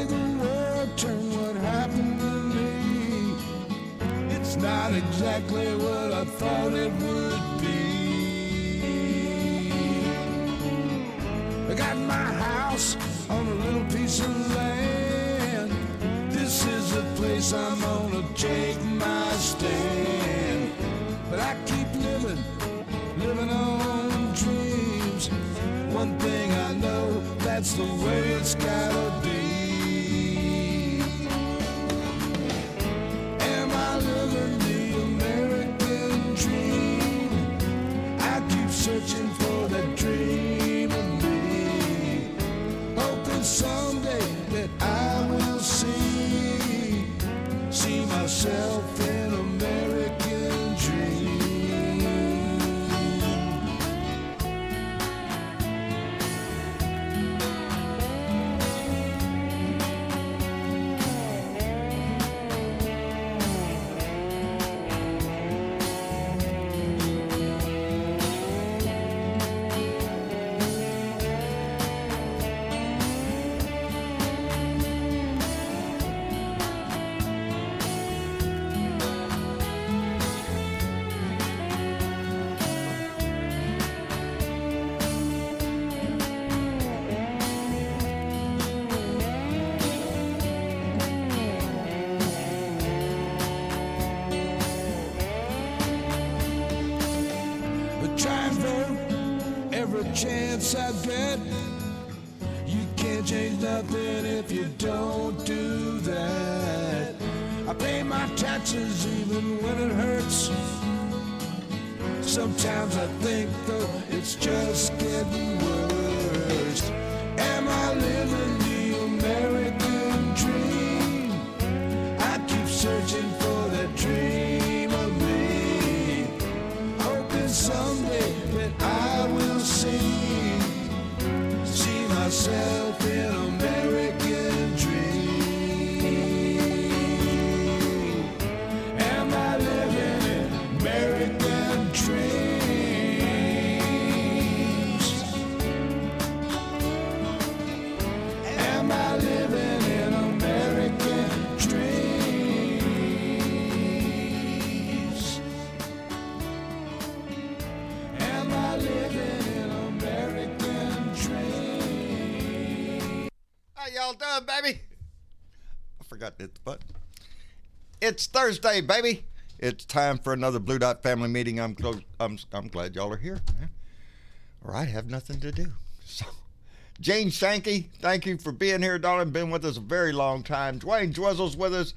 made the world turn, what happened to me? It's not exactly what I thought it would be. I got my house on a little piece of land. This is the place I'm gonna take my stand. But I keep living on dreams. One thing I know, that's the way it's gotta be. Am I living the American dream? I keep searching for that dream of me, hoping someday that I will see myself in American dream. Chance I bet you can't change nothing if you don't do that. I pay my taxes even when it hurts. Sometimes I think though it's just getting worse. Am I living the American dream? I keep searching for that dream of me, hoping someday that I will see myself in American dream. Am I living in American dreams? Am I living in American dreams? Am I living in American dreams? How y'all doing, baby? I forgot to hit the button. It's Thursday, baby. It's time for another Blue Dot family meeting. I'm glad y'all are here. All right, have nothing to do. So, Jane Shanky, thank you for being here, darling. Been with us a very long time. Dwayne Dwezzle's with us.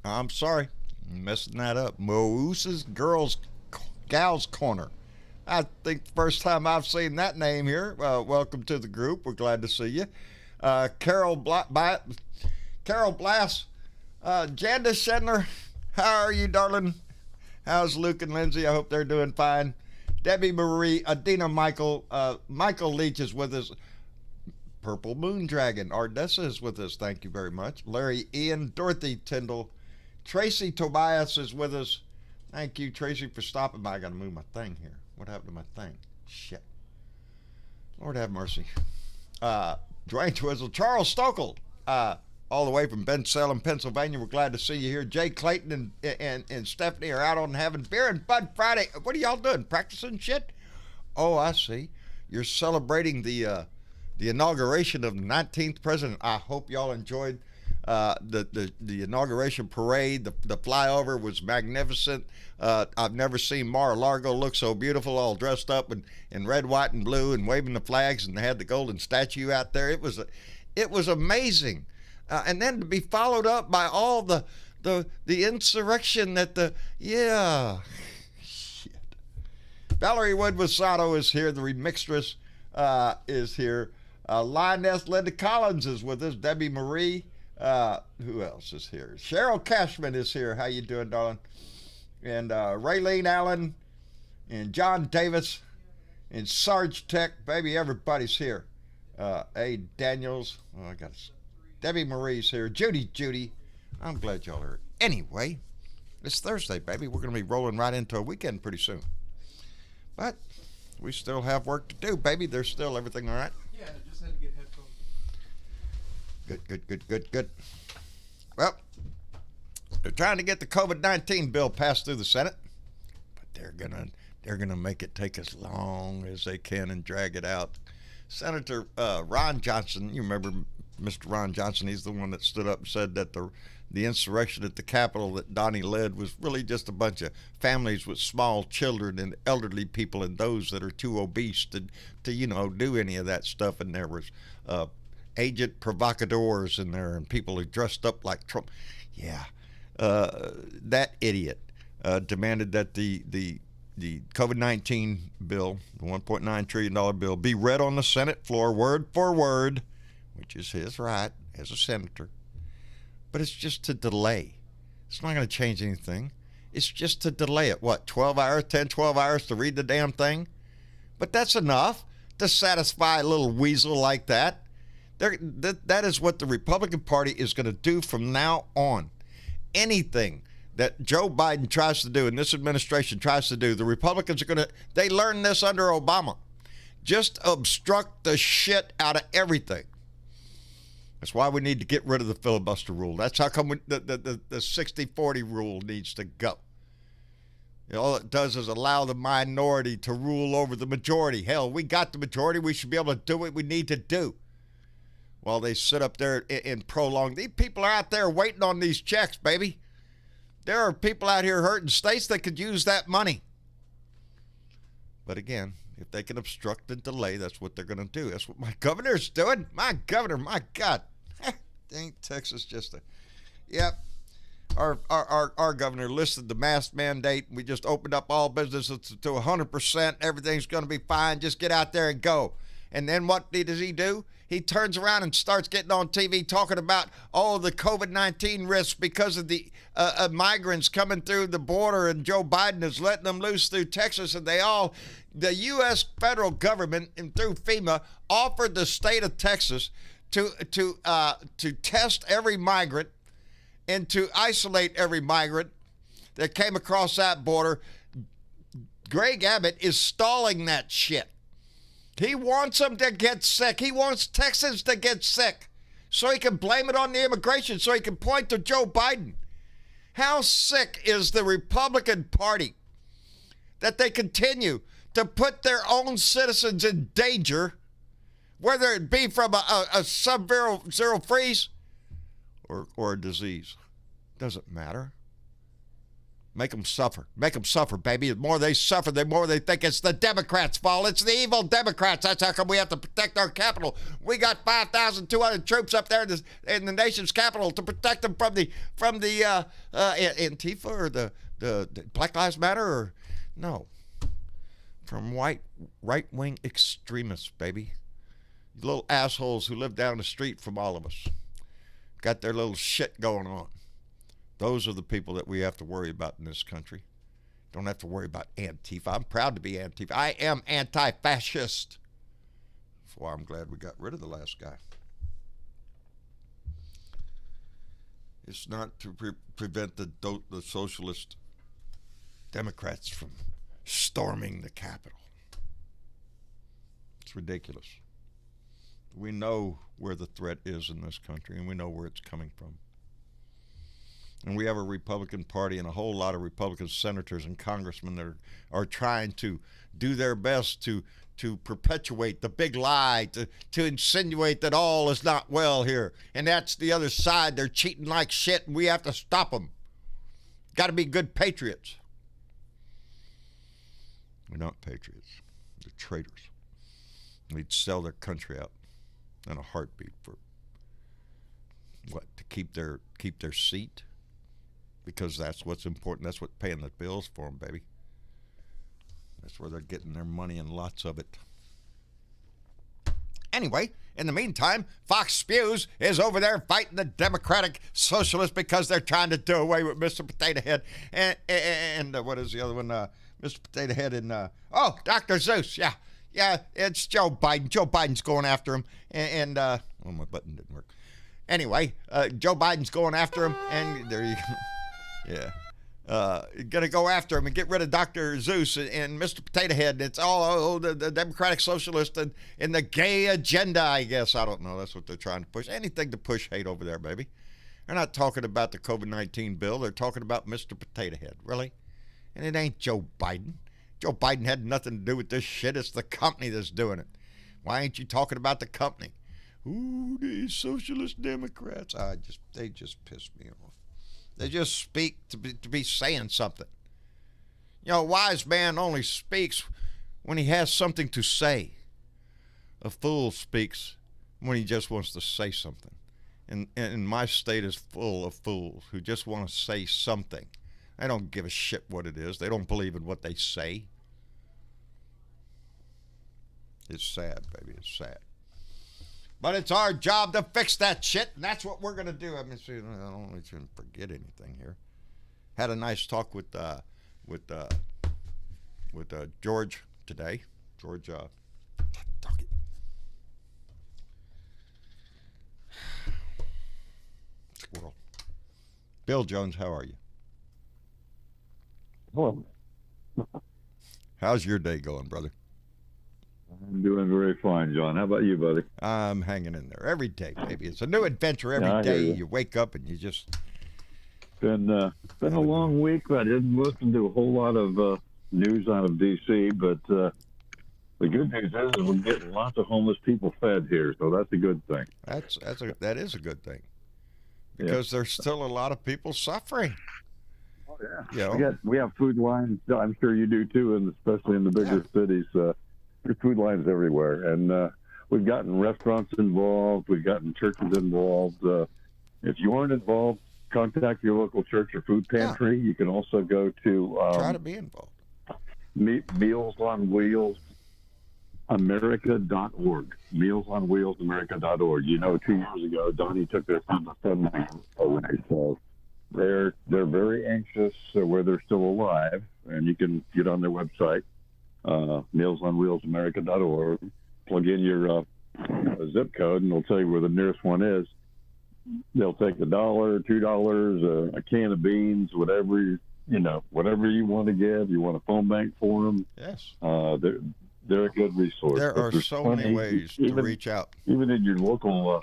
I'm sorry, I'm messing that up. Moose's Gals Corner. I think the first time I've seen that name here. Welcome to the group. We're glad to see you. Carol Blass, Jandis Schindler, how are you, darling? How's Luke and Lindsay? I hope they're doing fine. Debbie Marie, Adina Michael, Michael Leach is with us. Purple Moon Dragon, Ardessa is with us. Thank you very much. Larry Ian, Dorothy Tyndall, Tracy Tobias is with us. Thank you, Tracy, for stopping by. I got to move my thing here. What happened to my thing? Shit. Lord have mercy. Dwayne Twizzle, Charles Stokel, all the way from Bensalem, Pennsylvania. We're glad to see you here. Jay Clayton and Stephanie are out on having beer and Bud Friday. What are y'all doing? Practicing shit? Oh, I see. You're celebrating the inauguration of the 19th president. I hope y'all enjoyed the inauguration parade. The flyover was magnificent. I've never seen Mar-a-Lago look so beautiful, all dressed up in red, white, and blue, and waving the flags, and they had the golden statue out there. It was amazing, and then to be followed up by all the insurrection shit. Valerie Wood Wasato is here. The remixtress is here. Lioness Linda Collins is with us. Debbie Marie. Who else is here? Cheryl Cashman is here. How you doing, darling? And Raylene Allen and John Davis and Sarge Tech. Baby, everybody's here. A. Daniels. Oh, Debbie Marie's here. Judy. I'm glad y'all are here. Anyway, it's Thursday, baby. We're going to be rolling right into a weekend pretty soon. But we still have work to do, baby. There's still everything all right? Yeah, I just had to get headphones. Good. Well, they're trying to get the COVID-19 bill passed through the Senate, but they're gonna make it take as long as they can and drag it out. Senator Ron Johnson, you remember Mr. Ron Johnson? He's the one that stood up and said that the insurrection at the Capitol that Donnie led was really just a bunch of families with small children and elderly people and those that are too obese to do any of that stuff. And there was agent provocateurs in there and people who dressed up like Trump. Yeah, that idiot demanded that the COVID-19 bill, the $1.9 trillion bill, be read on the Senate floor word for word, which is his right as a senator. But it's just to delay. It's not going to change anything. It's just to delay it. What, 12 hours to read the damn thing? But that's enough to satisfy a little weasel like that. That is what the Republican Party is going to do from now on. Anything that Joe Biden tries to do and this administration tries to do, the Republicans are going to, they learned this under Obama. Just obstruct the shit out of everything. That's why we need to get rid of the filibuster rule. That's how come the 60-40 rule needs to go. All it does is allow the minority to rule over the majority. Hell, we got the majority. We should be able to do what we need to do. While they sit up there and prolong. These people are out there waiting on these checks, baby. There are people out here hurting states that could use that money. But again, if they can obstruct and delay, that's what they're going to do. That's what my governor's doing. My governor, my God. Ain't Texas just a... Yep. Our governor listed the mask mandate. We just opened up all businesses to 100%. Everything's going to be fine. Just get out there and go. And then what does he do? He turns around and starts getting on TV talking about, the COVID-19 risks because of the migrants coming through the border, and Joe Biden is letting them loose through Texas, and the U.S. federal government and through FEMA offered the state of Texas to test every migrant and to isolate every migrant that came across that border. Greg Abbott is stalling that shit. He wants them to get sick. He wants Texans to get sick so he can blame it on the immigration, so he can point to Joe Biden. How sick is the Republican Party that they continue to put their own citizens in danger, whether it be from a sub-zero freeze or a disease? Doesn't matter. Make them suffer. Make them suffer, baby. The more they suffer, the more they think it's the Democrats' fault. It's the evil Democrats. That's how come we have to protect our capital. We got 5,200 troops up there in the nation's capital to protect them from the Antifa or the Black Lives Matter, or no, from right-wing extremists, baby. You little assholes who live down the street from all of us. Got their little shit going on. Those are the people that we have to worry about in this country. Don't have to worry about Antifa. I'm proud to be Antifa. I am anti-fascist. That's why I'm glad we got rid of the last guy. It's not to prevent the socialist Democrats from storming the Capitol. It's ridiculous. We know where the threat is in this country, and we know where it's coming from. And we have a Republican Party and a whole lot of Republican senators and congressmen that are trying to do their best to perpetuate the big lie, to insinuate that all is not well here. And that's the other side. They're cheating like shit, and we have to stop them. Got to be good patriots. We're not patriots. They're traitors. They'd sell their country out in a heartbeat for what? To keep their seat? Because that's what's important. That's what's paying the bills for them, baby. That's where they're getting their money, and lots of it. Anyway, in the meantime, Fox Spews is over there fighting the Democratic Socialists because they're trying to do away with Mr. Potato Head. And what is the other one? Mr. Potato Head and, Dr. Zeus. Yeah, it's Joe Biden. Joe Biden's going after him. My button didn't work. Anyway, Joe Biden's going after him, and there you go. Yeah. going to go after him and get rid of Dr. Zeus and Mr. Potato Head. It's all the Democratic Socialist and the gay agenda, I guess. I don't know. That's what they're trying to push. Anything to push hate over there, baby. They're not talking about the COVID-19 bill. They're talking about Mr. Potato Head, really? And it ain't Joe Biden. Joe Biden had nothing to do with this shit. It's the company that's doing it. Why ain't you talking about the company? Ooh, these socialist Democrats. They just piss me off. They just speak to be saying something. You know, a wise man only speaks when he has something to say. A fool speaks when he just wants to say something. And my state is full of fools who just want to say something. They don't give a shit what it is. They don't believe in what they say. It's sad, baby. It's sad. But it's our job to fix that shit, and that's what we're going to do. I mean, see, I don't want you to forget anything here. Had a nice talk with George today. George, talk it. Squirrel. Bill Jones, how are you? Hello. How's your day going, brother? I'm doing very fine, John. How about you, buddy? I'm hanging in there every day, baby. It's a new adventure every day. You wake up and you just... Been a long week. I didn't listen to a whole lot of news out of D.C., but the good news is we're getting lots of homeless people fed here, so that's a good thing. That is a good thing, because there's still a lot of people suffering. Oh yeah. You know? We have food lines. I'm sure you do too, and especially in the bigger cities. There's food lines everywhere, and we've gotten restaurants involved. We've gotten churches involved. If you aren't involved, contact your local church or food pantry. You can also go to try to be involved. Meals on Wheels America.org. Meals on Wheels America.org. You know, 2 years ago, Donnie took their son to funding away, so they're very anxious where they're still alive, and you can get on their website. Meals on Wheels America.org. Plug in your zip code, and they'll tell you where the nearest one is. They'll take $1, $2, a can of beans, whatever you want to give. You want a phone bank for them. Yes. They're a good resource. There are so many ways to reach out. Even in your local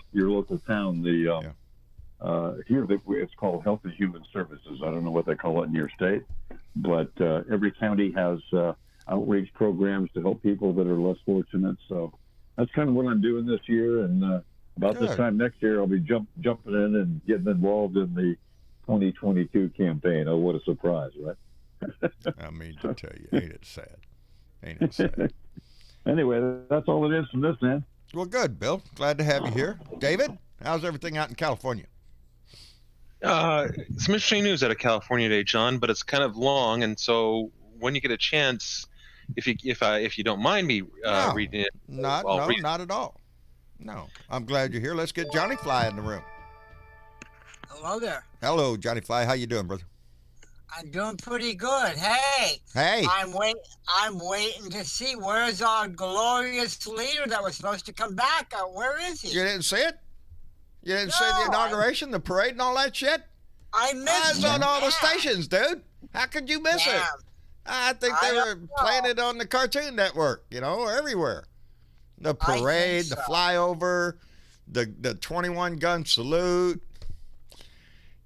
town, here it's called Health and Human Services. I don't know what they call it in your state, but every county has outreach programs to help people that are less fortunate. So that's kind of what I'm doing this year. And about this time next year, I'll be jumping in and getting involved in the 2022 campaign. Oh, what a surprise, right? I mean to tell you, ain't it sad? Ain't it sad? Anyway, that's all it is from this end. Well, good, Bill. Glad to have you here. David, how's everything out in California? Some interesting news out of California today, John, but it's kind of long, and so when you get a chance, if you don't mind me reading it, not at all. No, I'm glad you're here. Let's get Johnny Fly in the room. Hello there. Hello, Johnny Fly. How you doing, brother? I'm doing pretty good. Hey. I'm waiting to see where's our glorious leader that was supposed to come back. Where is he? You didn't see it? You didn't see the inauguration, the parade, and all that shit? I missed it. It's on all the stations, dude. How could you miss it? I think they were playing it on the Cartoon Network, or everywhere. The parade, the flyover, the 21-gun salute.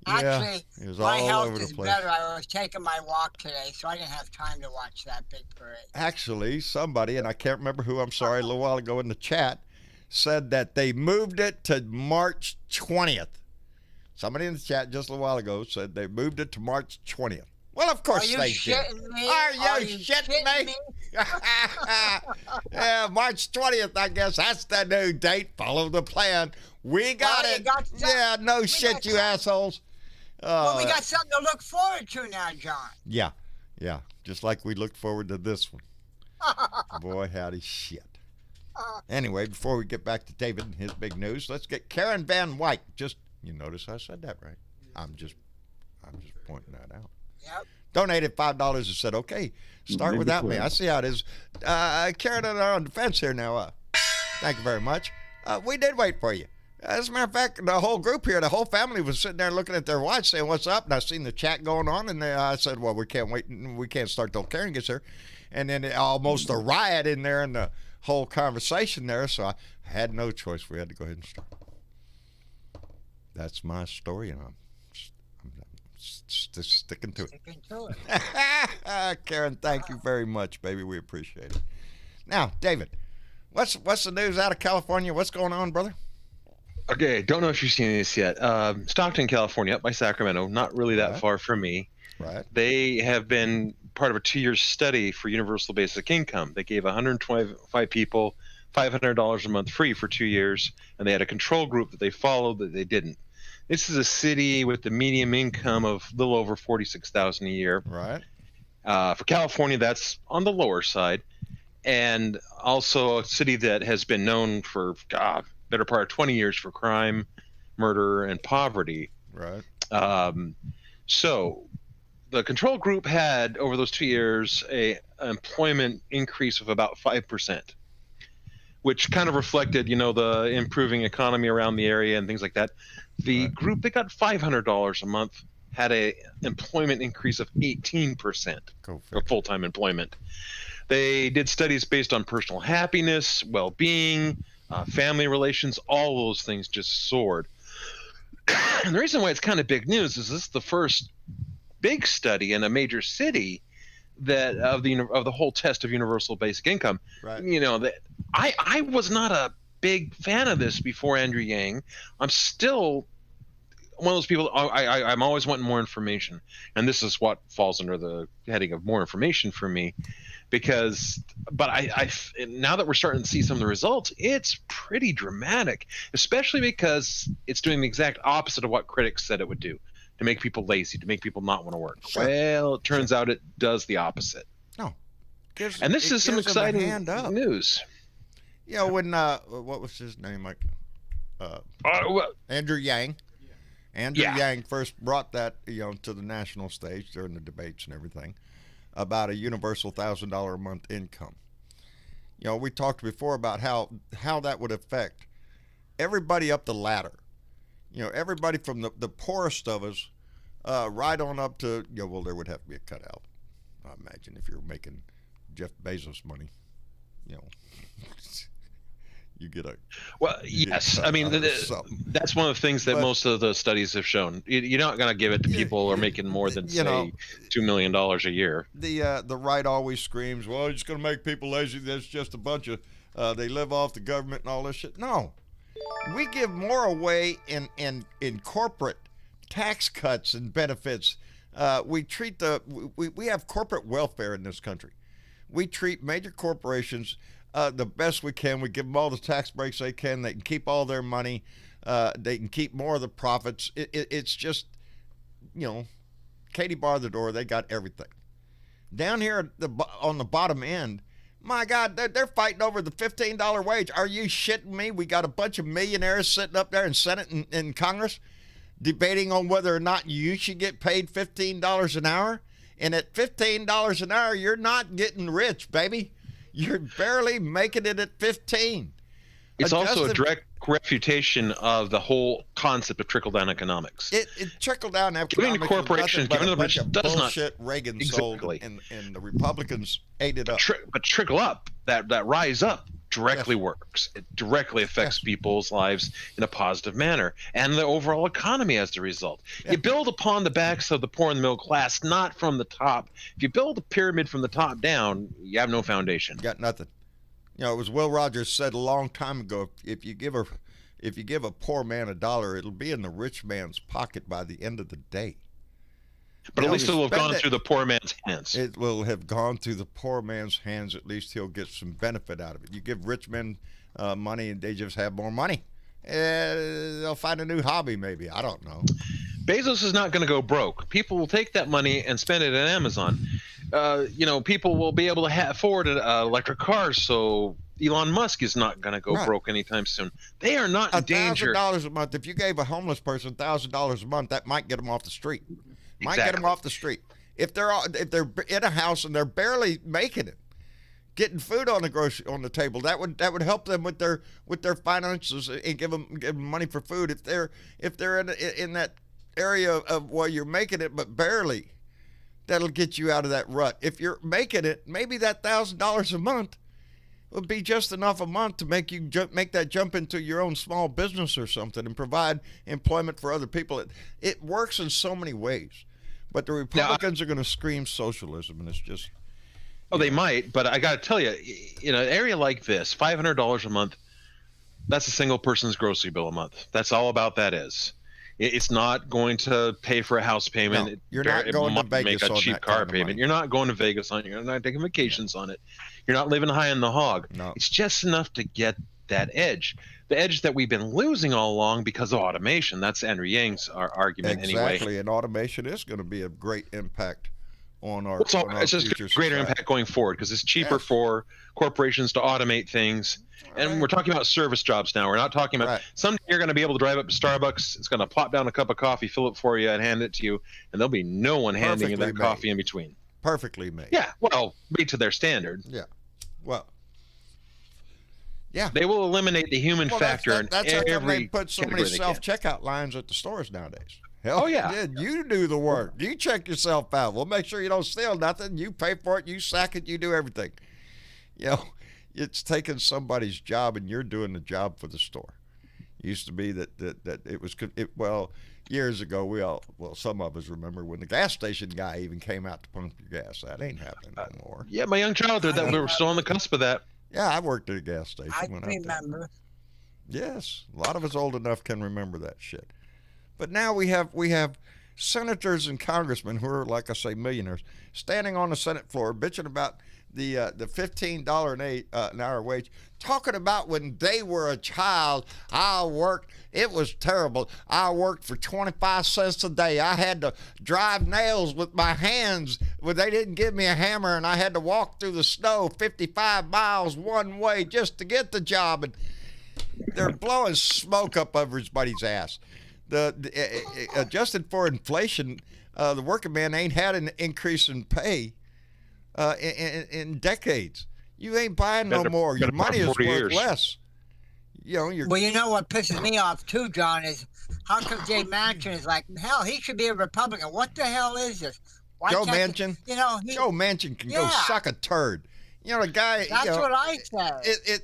Actually, it was my all health over the is place. better. I was taking my walk today, so I didn't have time to watch that big parade. Actually, somebody, and I can't remember who, I'm sorry, a little while ago in the chat, said that they moved it to March 20th. Somebody in the chat just a little while ago said they moved it to March 20th. Well, of course they did. Are you shitting me? Yeah, March 20th, I guess. That's the new date. Follow the plan. We got it. Yeah, no shit, you assholes. Well, we got something to look forward to now, John. Yeah. Just like we looked forward to this one. Boy, howdy shit. Anyway, before we get back to David and his big news, let's get Karen Van Wyck. You notice I said that right. I'm just pointing that out. Yep. Donated $5 and said, okay, start without me. I see how it is. Karen and I are on the fence here now. Thank you very much. We did wait for you. As a matter of fact, the whole group here, the whole family was sitting there looking at their watch saying, what's up? And I seen the chat going on, and I said, well, we can't wait. We can't start till Karen gets here. And then almost a riot in there in the whole conversation there, so I had no choice. We had to go ahead and start. That's my story, and I'm sticking to it. Karen, thank you very much, baby. We appreciate it. Now, David, what's the news out of California? What's going on, brother? Okay, don't know if you've seen this yet. Stockton, California, up by Sacramento, not really that far from me. Right. They have been part of a 2-year study for universal basic income. They gave 125 people $500 a month free for 2 years, and they had a control group that they followed that they didn't. This is a city with the median income of a little over $46,000 a year. Right. For California, that's on the lower side, and also a city that has been known for better part of 20 years for crime, murder, and poverty. Right. So the control group had, over those 2 years, an employment increase of about 5%, which kind of reflected, the improving economy around the area and things like that. The group that got $500 a month had an employment increase of 18% of full-time employment. They did studies based on personal happiness, well-being, family relations, all those things just soared. And the reason why it's kind of big news is this is the first big study in a major city that of the whole test of universal basic income. Right. That I was not a big fan of this before Andrew Yang. I'm still one of those people. I'm always wanting more information, and this is what falls under the heading of more information for me. But now that we're starting to see some of the results, it's pretty dramatic, especially because it's doing the exact opposite of what critics said it would do, to make people lazy, to make people not want to work. Sure. Well, it turns out it does the opposite. No. And this is some exciting news. Yeah, when, what was his name? Andrew Yang. Andrew Yang first brought that, to the national stage during the debates and everything, about a universal $1,000 a month income. We talked before about how that would affect everybody up the ladder. Everybody from the poorest of us right on up to, well, there would have to be a cutout. I imagine if you're making Jeff Bezos money, you get a... Well, yes. I mean, that's one of the things that most of the studies have shown. You're not going to give it to people who are making more than, say, $2 million a year. The right always screams, well, it's going to make people lazy. There's just a bunch of... they live off the government and all this shit. No. We give more away in corporate tax cuts and benefits. We treat we have corporate welfare in this country. We treat major corporations the best we can. We give them all the tax breaks they can. They can keep all their money. They can keep more of the profits. It's just, Katie bar the door. They got everything. Down here on the bottom end, my God, they're fighting over the $15 wage. Are you shitting me? We got a bunch of millionaires sitting up there in Senate and in Congress debating on whether or not you should get paid $15 an hour. And at $15 an hour, you're not getting rich, baby. You're barely making it at 15. It's also a direct refutation of the whole concept of trickle-down economics. It trickle-down economics. Giving to corporations, giving to the rich does not. Bullshit Reagan sold, and the Republicans ate it up. But trickle up, that rise up, directly works. It directly affects people's lives in a positive manner, and the overall economy as a result. You build upon the backs of the poor and the middle class, not from the top. If you build a pyramid from the top down, you have no foundation. You got nothing. It was Will Rogers said a long time ago, if you give a poor man $1, it'll be in the rich man's pocket by the end of the day. But at least it will have gone through the poor man's hands. It will have gone through the poor man's hands. At least he'll get some benefit out of it. You give rich men money and they just have more money. They'll find a new hobby maybe. I don't know. Bezos is not going to go broke. People will take that money and spend it at Amazon. People will be able to afford electric cars, so Elon Musk is not going to go broke anytime soon. They are not in danger. $1,000 a month. If you gave a homeless person $1,000 a month, that might get them off the street. Might get them off the street. If they're in a house and they're barely making it, getting food on the table. That would help them with their finances and give them money for food if they're in that area of where you're making it but barely. That'll get you out of that rut. If you're making it, maybe that $1,000 a month would be just enough a month to make that jump into your own small business or something and provide employment for other people. It works in so many ways, but the Republicans are going to scream socialism, and it's just. Oh, they might, but I got to tell you, an area like this, $500 a month, that's a single person's grocery bill a month. That's all about that is. It's not going to pay for a house payment. No, you're not going to Vegas make a on cheap that car kind of payment. money. You're not going to Vegas on it. You're not taking vacations on it. You're not living high on the hog. No. It's just enough to get that edge. The edge that we've been losing all along because of automation. That's Andrew Yang's argument anyway. Exactly, and automation is going to be a great impact on our It's just a greater society. impact going forward because it's cheaper for corporations to automate things. And we're talking about service jobs now. We're not talking about someday you're going to be able to drive up to Starbucks. It's going to plop down a cup of coffee, fill it for you, and hand it to you. And there'll be no one handing you that coffee in between. Perfectly made. Yeah, well, be to their standard. Yeah, well, yeah. They will eliminate the human factor in that's every how they put so many category they can. self-checkout lines at the stores nowadays. Hell, Oh, yeah. You do the work. You check yourself out. We'll make sure you don't steal nothing. You pay for it. You sack it. You do everything. It's taking somebody's job, and you're doing the job for the store. It used to be that it was years ago. Some of us remember when the gas station guy even came out to pump your gas. That ain't happening anymore. Yeah, my young childhood, that we were still on the cusp of that. Yeah, I worked at a gas station. I when remember. Yes, a lot of us old enough can remember that shit. But now we have senators and congressmen who are, like I say, millionaires, standing on the Senate floor bitching about the $15 an hour wage, talking about when they were a child. I worked. It was terrible. I worked for 25 cents a day. I had to drive nails with my hands when they didn't give me a hammer, and I had to walk through the snow 55 miles one way just to get the job. And they're blowing smoke up everybody's ass. Adjusted for inflation, the working man ain't had an increase in pay in decades. You ain't buying no more. Your money is worth less. Well, you know what pisses me off too, John, is how come Jay Manchin is like, hell, he should be a Republican. What the hell is this? Joe Manchin? Joe Manchin can go suck a turd. The guy. That's what I said.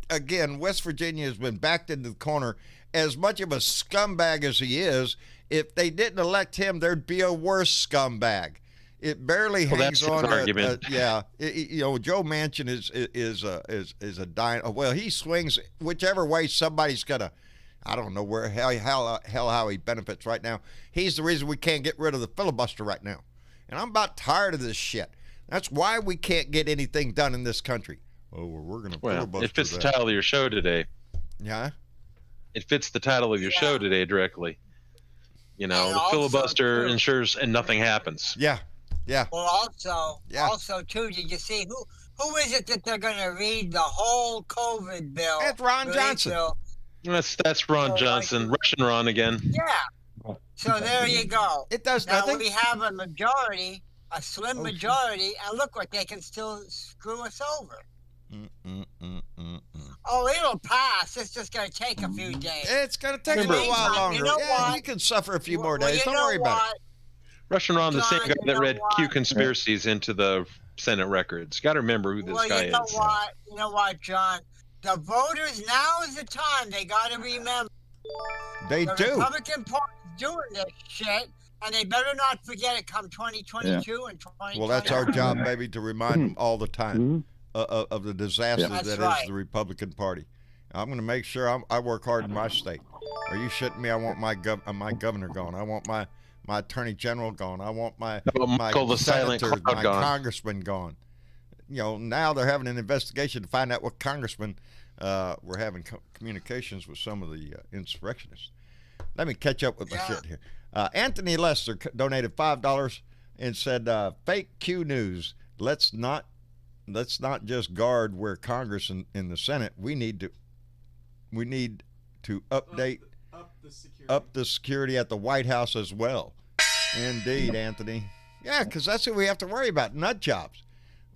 Again, West Virginia has been backed into the corner. As much of a scumbag as he is, if they didn't elect him, there'd be a worse scumbag. It barely hangs on. That's his argument. Joe Manchin is a dino. Well, he swings whichever way somebody's gonna. I don't know where how he benefits right now. He's the reason we can't get rid of the filibuster right now, and I'm about tired of this shit. That's why we can't get anything done in this country. Oh, we're gonna filibuster. It fits the title of your show today. Yeah. It fits the title of your show today directly. The filibuster ensures and nothing happens. Yeah. Yeah. Well, also too, did you see who is it that they're going to read the whole COVID bill? That's Ron Johnson. That's Ron Johnson, Russian Ron again. Yeah. So there you go. It does now nothing. We have a majority, a slim majority, and look what they can still screw us over. Oh, it'll pass. It's just going to take a few days. It's going to take a little while longer. You can suffer a few more days. Don't worry about it. Russian Ron, the same guy that read Q conspiracies into the Senate records. Got to remember who this guy is. You know what, John? The voters, now is the time. They got to remember. The Republican Party's doing this shit, and they better not forget it come 2022 and 2020. Well, that's our job, baby, to remind them all the time of the disaster that is the Republican Party. I'm going to make sure I work hard in my state. Are you shitting me? I want my governor gone. I want my attorney general gone. I want my senators, my congressman gone. Now they're having an investigation to find out what congressmen were having communications with some of the insurrectionists. Let me catch up with my shit here. Anthony Lester donated $5 and said, "Fake Q news. Let's not just guard where Congress and the Senate. We need to update up the security at the White House as well." Indeed, Anthony. Yeah, because that's what we have to worry about, nut jobs.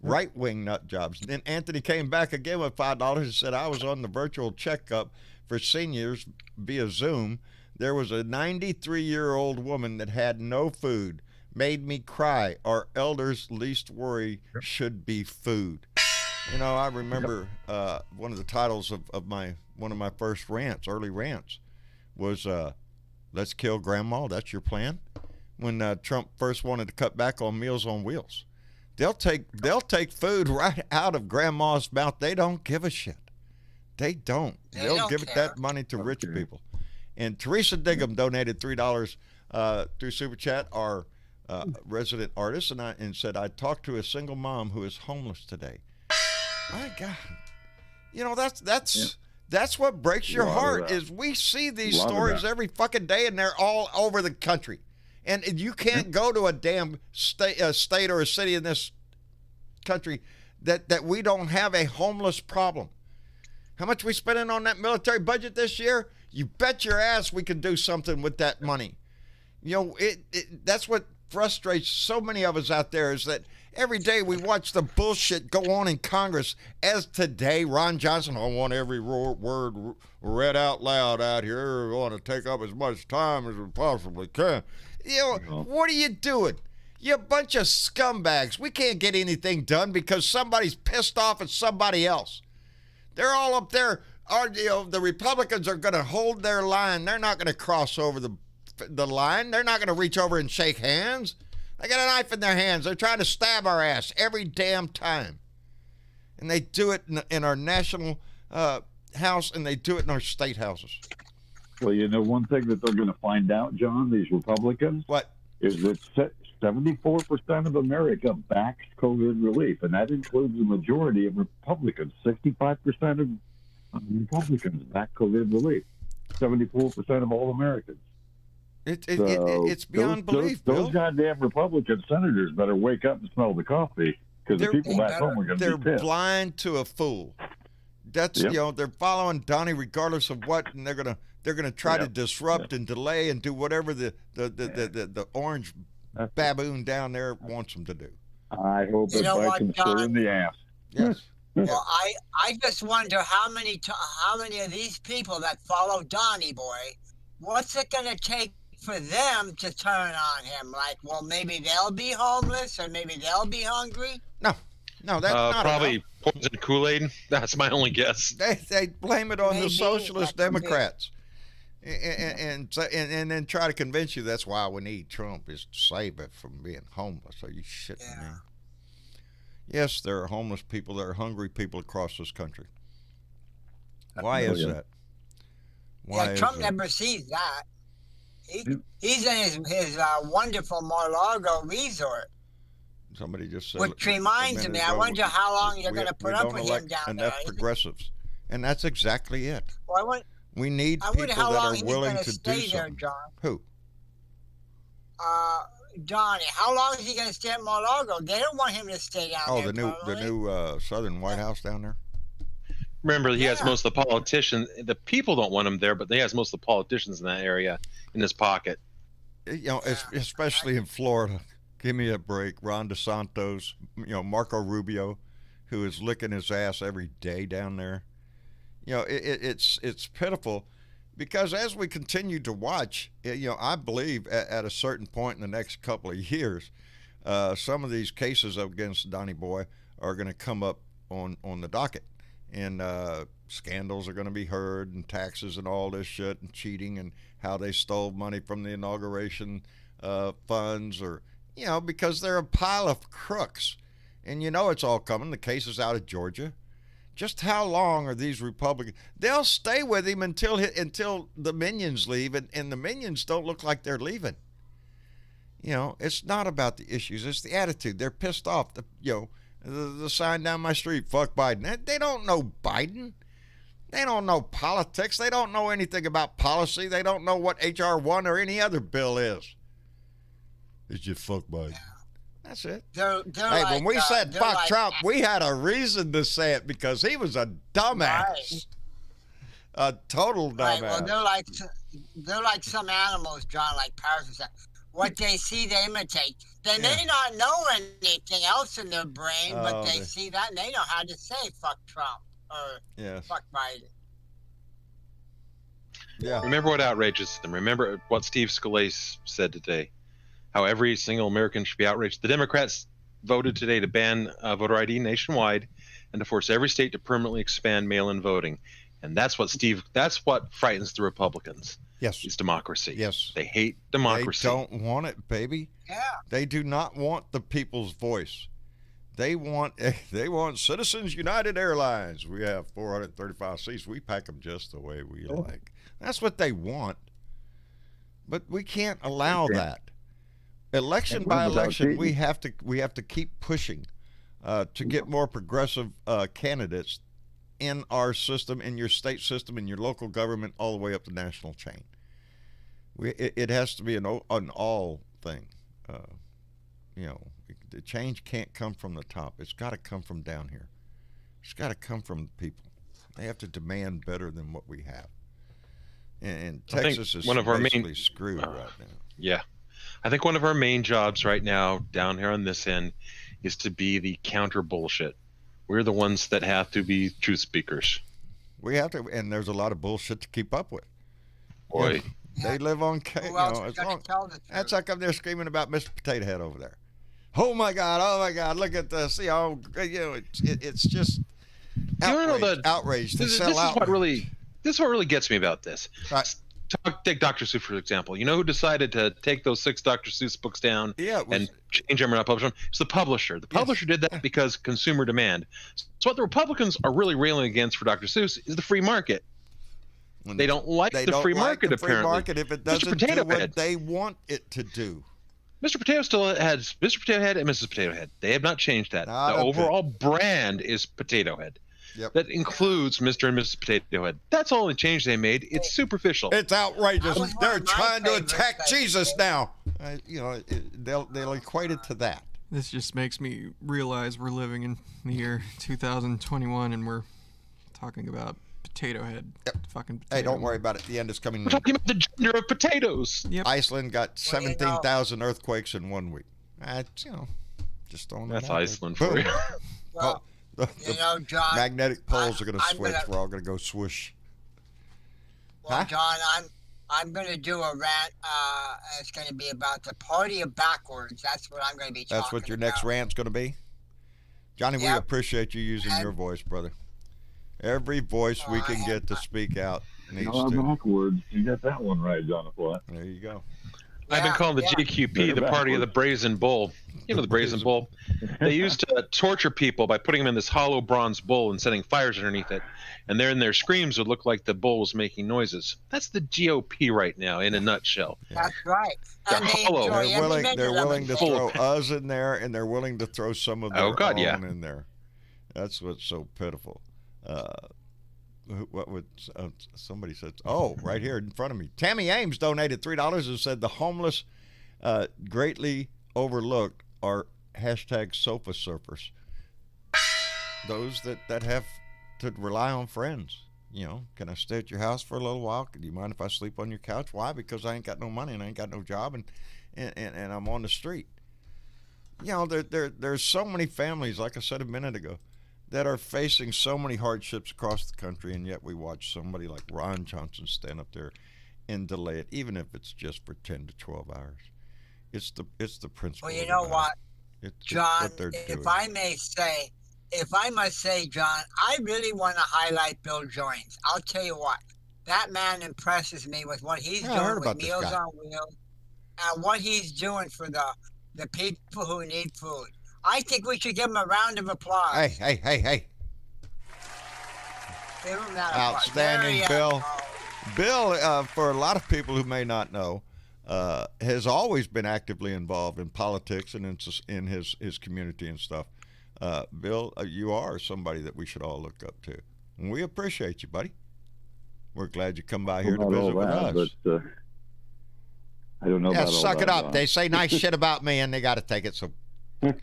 right-wing nut jobs. Then Anthony came back again with $5 and said, I was on the virtual checkup for seniors via Zoom. There was a 93-year-old woman that had no food. Made me cry. Our elders' least worry should be food. You know, I remember one of the titles of one of my first rants, early rants, was "Let's kill Grandma." That's your plan. When Trump first wanted to cut back on Meals on Wheels, they'll take food right out of Grandma's mouth. They don't give a shit. They don't. They'll give that money to rich people. And Teresa Diggum donated $3 through Super Chat, our resident artist, and said, I talked to a single mom who is homeless today. My God. You know, that's what breaks your heart, is we see these stories every fucking day, and they're all over the country. And you can't go to a damn state or a city in this country that we don't have a homeless problem. How much we spending on that military budget this year? You bet your ass we can do something with that money. You know, that's what frustrates so many of us out there, is that every day we watch the bullshit go on in Congress. As today, Ron Johnson, I want every word read out loud out here. We want to take up as much time as we possibly can. You know, what are you doing? You're a bunch of scumbags. We can't get anything done because somebody's pissed off at somebody else. They're all up there. The Republicans are going to hold their line. They're not going to cross over the line. They're not going to reach over and shake hands. They got a knife in their hands. They're trying to stab our ass every damn time. And they do it in our national house, and they do it in our state houses. Well, you know, one thing that they're going to find out, John, these Republicans, what is that 74% of America backs COVID relief, and that includes the majority of Republicans. 65% of Republicans back COVID relief. 74% of all Americans. It's beyond belief, Bill. Those goddamn Republican senators better wake up and smell the coffee, because the people back home are going to be pissed. They're blind to a fool. That's you know, they're following Donnie regardless of what, and they're gonna try to disrupt and delay and do whatever the orange baboon down there wants them to do. I hope it bites them straight in the ass. Yes. Well, I just wonder how many of these people that follow Donnie Boy, what's it going to take for them to turn on him? Like, well, maybe they'll be homeless, or maybe they'll be hungry. No, that's not probably poison Kool-Aid. That's my only guess. They blame it on the socialist Democrats, and then try to convince you that's why we need Trump, is to save it from being homeless. Are you shitting me? Yes, there are homeless people. There are hungry people across this country. Why is that? Why Trump never sees that. He's in his wonderful Mar-a-Lago resort. Somebody just said. Which reminds me, I wonder how long you're going to put up with him down there. Enough progressives, and that's exactly it. Well, we need people that are willing to do something. John. Who? Donnie. How long is he going to stay at Mar-a-Lago? They don't want him to stay down there. The new Southern White House down there. Remember, he has most of the politicians. The people don't want him there, but he has most of the politicians in that area in his pocket. You know, especially in Florida. Give me a break. Ron DeSantis, Marco Rubio, who is licking his ass every day down there. You know, it's pitiful, because as we continue to watch, I believe at a certain point in the next couple of years, some of these cases against Donnie Boy are going to come up on the docket, and scandals are going to be heard, and taxes and all this shit, and cheating, and how they stole money from the inauguration funds, or because they're a pile of crooks. And it's all coming. The cases out of Georgia. Just how long are these Republicans? They'll stay with him until the minions leave, and the minions don't look like they're leaving. It's not about the issues. It's the attitude. They're pissed off. The sign down my street, fuck Biden. They don't know Biden. They don't know politics. They don't know anything about policy. They don't know what H.R. 1 or any other bill is. It's just fuck Biden. That's it. When we said fuck Trump, we had a reason to say it, because he was a dumbass. Right. A total dumbass. Right. Well, they're like some animals, John, like parrots. What they see, they imitate. They may not know anything else in their brain, but they see that and they know how to say "fuck Trump" or "fuck Biden." Yeah. Remember what outrages them. Remember what Steve Scalise said today. How every single American should be outraged. The Democrats voted today to ban voter ID nationwide and to force every state to permanently expand mail-in voting. And that's what frightens the Republicans. Yes. Is democracy. Yes. They hate democracy. They don't want it, baby. Yeah. They do not want the people's voice. They want Citizens United Airlines. We have 435 seats. We pack them just the way we like. That's what they want. But we can't allow that. Election by election, we have to keep pushing to get more progressive candidates in our system, in your state system, in your local government, all the way up the national chain. It has to be an all thing. The change can't come from the top. It's got to come from down here. It's got to come from the people. They have to demand better than what we have. And Texas is basically screwed right now. Yeah. I think one of our main jobs right now down here on this end is to be the counter bullshit. We're the ones that have to be truth speakers. We have to, and there's a lot of bullshit to keep up with. Boy. They live on that's like I'm there screaming about Mr. Potato Head over there. Oh my God, look at this. See how, it's just outrage. This is what really gets me about this. Right. Take Dr. Seuss, for example. You know who decided to take those 6 Dr. Seuss books down and change them or not publish them? It's the publisher. The publisher did that because consumer demand. So what the Republicans are really railing against for Dr. Seuss is the free market. They don't like the free market, apparently. Market if it doesn't do what they want it to do. Mr. Potato still has Mr. Potato Head and Mrs. Potato Head. They have not changed that. The overall brand is Potato Head. Yep. That includes Mr. and Mrs. Potato Head. That's all the change they made. It's superficial. It's outrageous. They're trying to attack Jesus now. They'll equate it to that. This just makes me realize we're living in the year 2021 and we're talking about Potato Head. Yep. Fucking potato. Hey, don't worry about it. The end is coming. We're talking about the gender of potatoes. Yep. Iceland got 17,000 earthquakes in 1 week. Just throwing that That's out Iceland there. for you. Well, the John, magnetic poles are going to switch. We're all going to go swoosh. Well, John, I'm going to do a rant. It's going to be about the party of backwards. That's what I'm going to be talking about. That's what your next rant's going to be? Johnny, we appreciate you using your voice, brother. Every voice we can get to speak out needs to. Backwards. You got that one right, Jonathan. There you go. I've been calling the GQP the party of the brazen bull. You know the brazen bull? They used to torture people by putting them in this hollow bronze bull and setting fires underneath it. And then their screams would look like the bull was making noises. That's the GOP right now in a nutshell. That's right. They're hollow. They're willing to throw us in there, and they're willing to throw some of their own in there. That's what's so pitiful. What would somebody said? Oh, right here in front of me. Tammy Ames donated $3 and said the homeless greatly overlooked are hashtag sofa surfers. Those that have to rely on friends. Can I stay at your house for a little while? Do you mind if I sleep on your couch? Why? Because I ain't got no money and I ain't got no job and I'm on the street. There's so many families, like I said a minute ago, that are facing so many hardships across the country, and yet we watch somebody like Ron Johnson stand up there and delay it, even if it's just for 10 to 12 hours. It's the principle. Well, you know what, John, what they're doing. if I must say, John, I really want to highlight Bill Joynes. I'll tell you what, that man impresses me with what he's doing with Meals on Wheels and what he's doing for the people who need food. I think we should give him a round of applause. Hey. Give him that Outstanding, Bill. Bill, for a lot of people who may not know, has always been actively involved in politics and in his community and stuff. Bill, you are somebody that we should all look up to. And we appreciate you, buddy. We're glad you come by here to visit with us. But, I don't know about all suck that, it up. John. They say nice shit about me, and they got to take it, so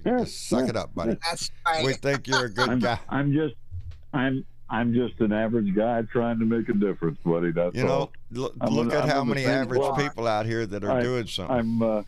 just suck it up, buddy. That's right. We think you're a good guy. I'm just an average guy trying to make a difference, buddy. That's all. Look at how many average people out here that are doing something.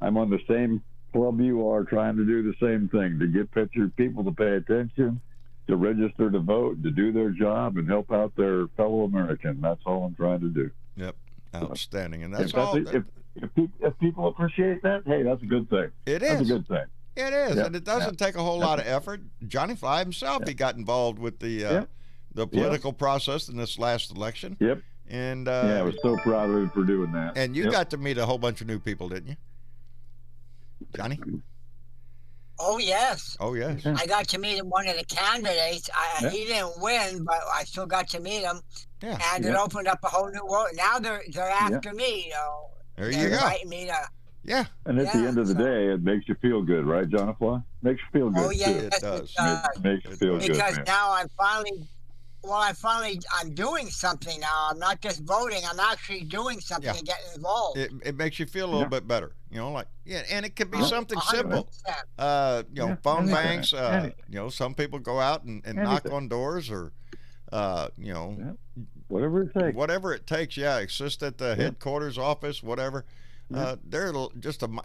I'm on the same club you are, trying to do the same thing, to get people to pay attention, to register to vote, to do their job, and help out their fellow American. That's all I'm trying to do. Yep, outstanding, and that's If, all. if people appreciate that, hey, that's a good thing. It That's is. a good thing. It is, Yeah. and it doesn't take a whole lot of effort. Johnny Fly himself, he got involved with the political process in this last election. Yep. And I was so proud of him for doing that. And you got to meet a whole bunch of new people, didn't you, Johnny? Oh yes. Oh yes. I got to meet one of the candidates. He didn't win, but I still got to meet him. Yeah. And it opened up a whole new world. Now they're after me. There they're you go. inviting me to. Yeah. And at the end of the day, it makes you feel good, right, Jonathan? Makes you feel good. Oh yeah, too. It does. Makes you feel good. Because Man. now I'm doing something now. I'm not just voting. I'm actually doing something and getting involved. It makes you feel a little bit better, and it could be something 100%. simple. Phone banks. Some people go out and knock on doors, or whatever it takes. Whatever it takes. Yeah, assist at the headquarters office, whatever. They're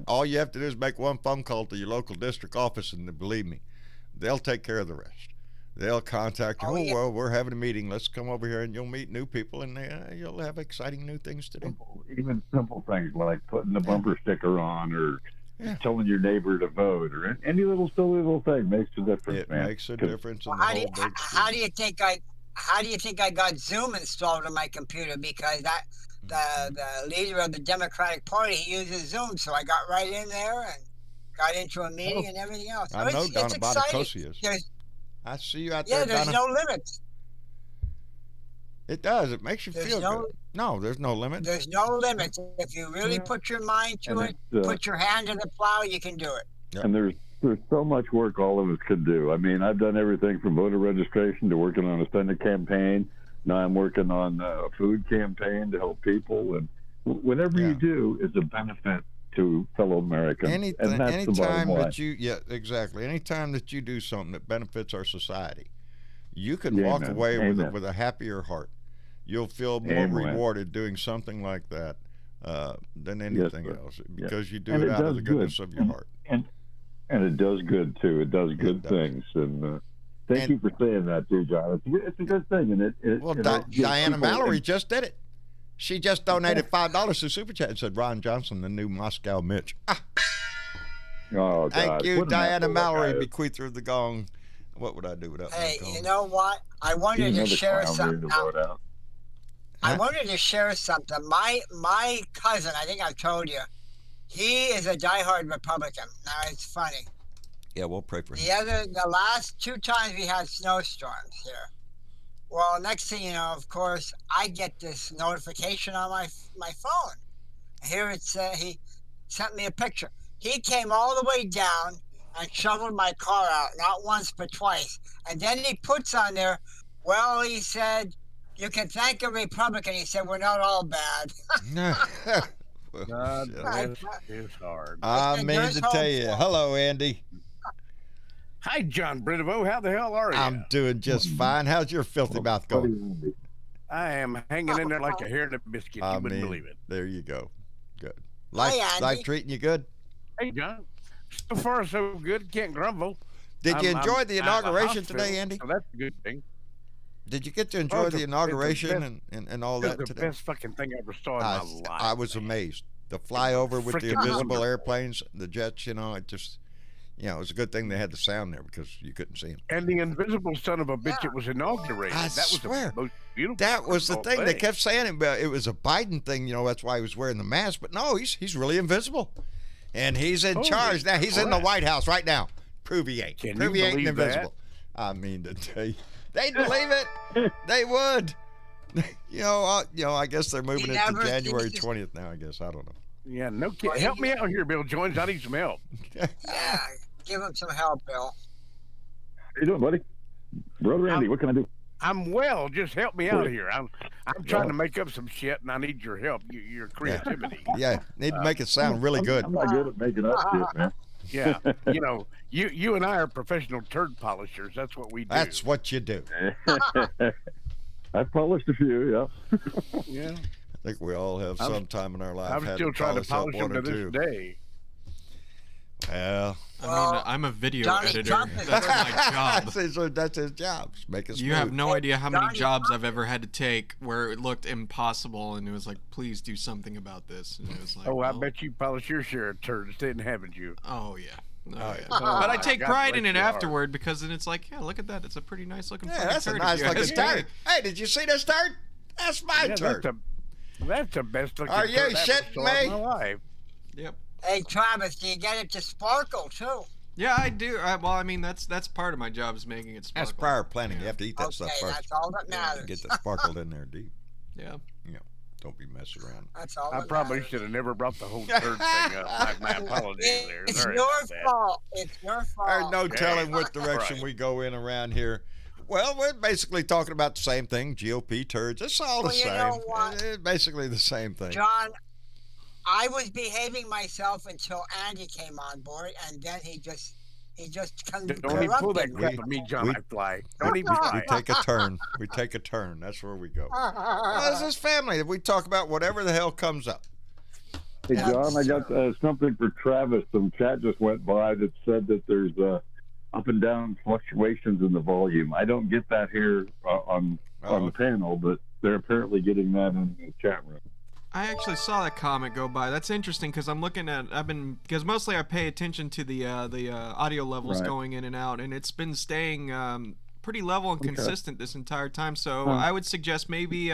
all you have to do is make one phone call to your local district office, and believe me, they'll take care of the rest. They'll contact you. Well, we're having a meeting. Let's come over here, and you'll meet new people, and you'll have exciting new things to do. Even simple things like putting the bumper sticker on, or telling your neighbor to vote, or any silly little thing makes a difference. It man. makes a difference. In How do you think I got Zoom installed on my computer? Because the leader of the Democratic Party, he uses Zoom, so I got right in there and got into a meeting and everything else. I know Donna Bonacosi is. I see you out there, there's Donna. no limits. It does. It makes you feel good. No, there's no limit. There's no limits. If you really put your mind to it, put your hand to the plow, you can do it. Yep. And there's so much work all of us could do. I mean, I've done everything from voter registration to working on a Senate campaign. Now I'm working on a food campaign to help people. And whatever you do is a benefit to fellow Americans. Anytime that exactly. Anytime that you do something that benefits our society, you can walk away with a happier heart. You'll feel more rewarded doing something like that than anything else, because you do it out of the goodness of your heart. And it does good too. It does good things. And thank you for saying that too, John. It's a good thing. And Diana Mallory just did it. She just donated $5 to Super Chat and said, "Ron Johnson, the new Moscow Mitch." Oh, God. Thank you, Diana Mallory, bequeather the gong. What would I do without Hey, that gong? you know what? I wanted to share something. I wanted to share something. My cousin, I think I've told you, he is a diehard Republican. Now, it's funny. Yeah, we'll pray for him. The last 2 times we had snowstorms here. Well, next thing you know, of course, I get this notification on my phone. Here it said, he sent me a picture. He came all the way down and shoveled my car out, not once but twice. And then he puts on there, well, he said, you can thank a Republican. He said, we're not all bad. God bless his heart. I mean to tell you. Hello, Andy. Hi, John Britovo. How the hell are you? I'm doing just fine. How's your filthy mouth going? I am hanging in there like a hare in a biscuit. You wouldn't believe it. There you go. Good. Life treating you good? Hey, John. So far, so good. Can't grumble. Did you enjoy the inauguration today, Andy? So that's a good thing. Did you get to enjoy the inauguration and all that today? The best fucking thing I ever saw in my life. I was amazed. The flyover with the invisible airplanes, the jets, it just... it was a good thing they had the sound there because you couldn't see him. And the invisible son of a bitch, it was inaugurated. I that swear. Was the most beautiful. That was the thing. They kept saying it was a Biden thing, that's why he was wearing the mask. But no, he's really invisible. And he's in charge now. He's in the White House right now. Prove he ain't. Prove he ain't invisible. I mean to tell you. They'd believe it. They would. I guess they're moving it to January 20th now, I guess. I don't know. Yeah, no kidding. Help me out here, Bill Jones. I need some help. Yeah. Give him some help, Bill. How you doing, buddy? Brother Andy, what can I do? I'm well. Just help me out here. I'm trying to make up some shit, and I need your help, your creativity. Yeah, need to make it sound really good. I'm not good at making up shit, man. Yeah, you and I are professional turd polishers. That's what we do. That's what you do. I've polished a few, yeah. I think we all have some time in our life. I'm still trying to polish them to this day. Well, I Well, mean, I'm a video Donnie editor. Trump is That's doing- my job. that's his job. Make us. You have no idea how many Donnie jobs I've ever had to take where it looked impossible, and it was like, please do something about this. And it was like, Oh, I well, bet you polish your share of turds, didn't haven't you? Oh yeah. Oh, yeah. Oh, But I my take God pride bless in it your heart. afterward because then it's like, yeah, look at that. It's a pretty nice looking. Yeah, fucking that's a turd nice if you looking ask me. turd. Hey, did you see this turd? That's my Yeah, turd. that's the best looking Are you turd I ever shitting saw me? in my life. Yep. Hey, Travis, do you get it to sparkle too? Yeah, I do. Well, I mean, that's part of my job is making it sparkle. That's prior planning. You have to eat that Okay, stuff first. that's all that Yeah, matters. get that sparkled in there deep. Yeah. Don't be messing around. That's all. I that probably matters. should have never brought the whole turd thing up. My apologies there. It's Sorry your about that. fault. It's your fault. There's no Okay. telling what direction Right. we go in around here. Well, we're basically talking about the same thing. GOP turds. It's all the Well, you same. know what? It's basically the same thing. John, I was behaving myself until Andy came on board, and then he just Don't even pull that corrupted crap me. on me, John. we- I fly. Don't even We try. take a turn. We take a turn. That's where we go. Well, this is family. We talk about whatever the hell comes up. Hey, John, I got something for Travis. Some chat just went by that said that there's up and down fluctuations in the volume. I don't get that here on the panel, but they're apparently getting that in the chat room. I actually saw that comment go by. That's interesting because I'm looking at. Because mostly I pay attention to the audio levels Right. going in and out, and it's been staying pretty level and consistent this entire time. So Huh. I would suggest maybe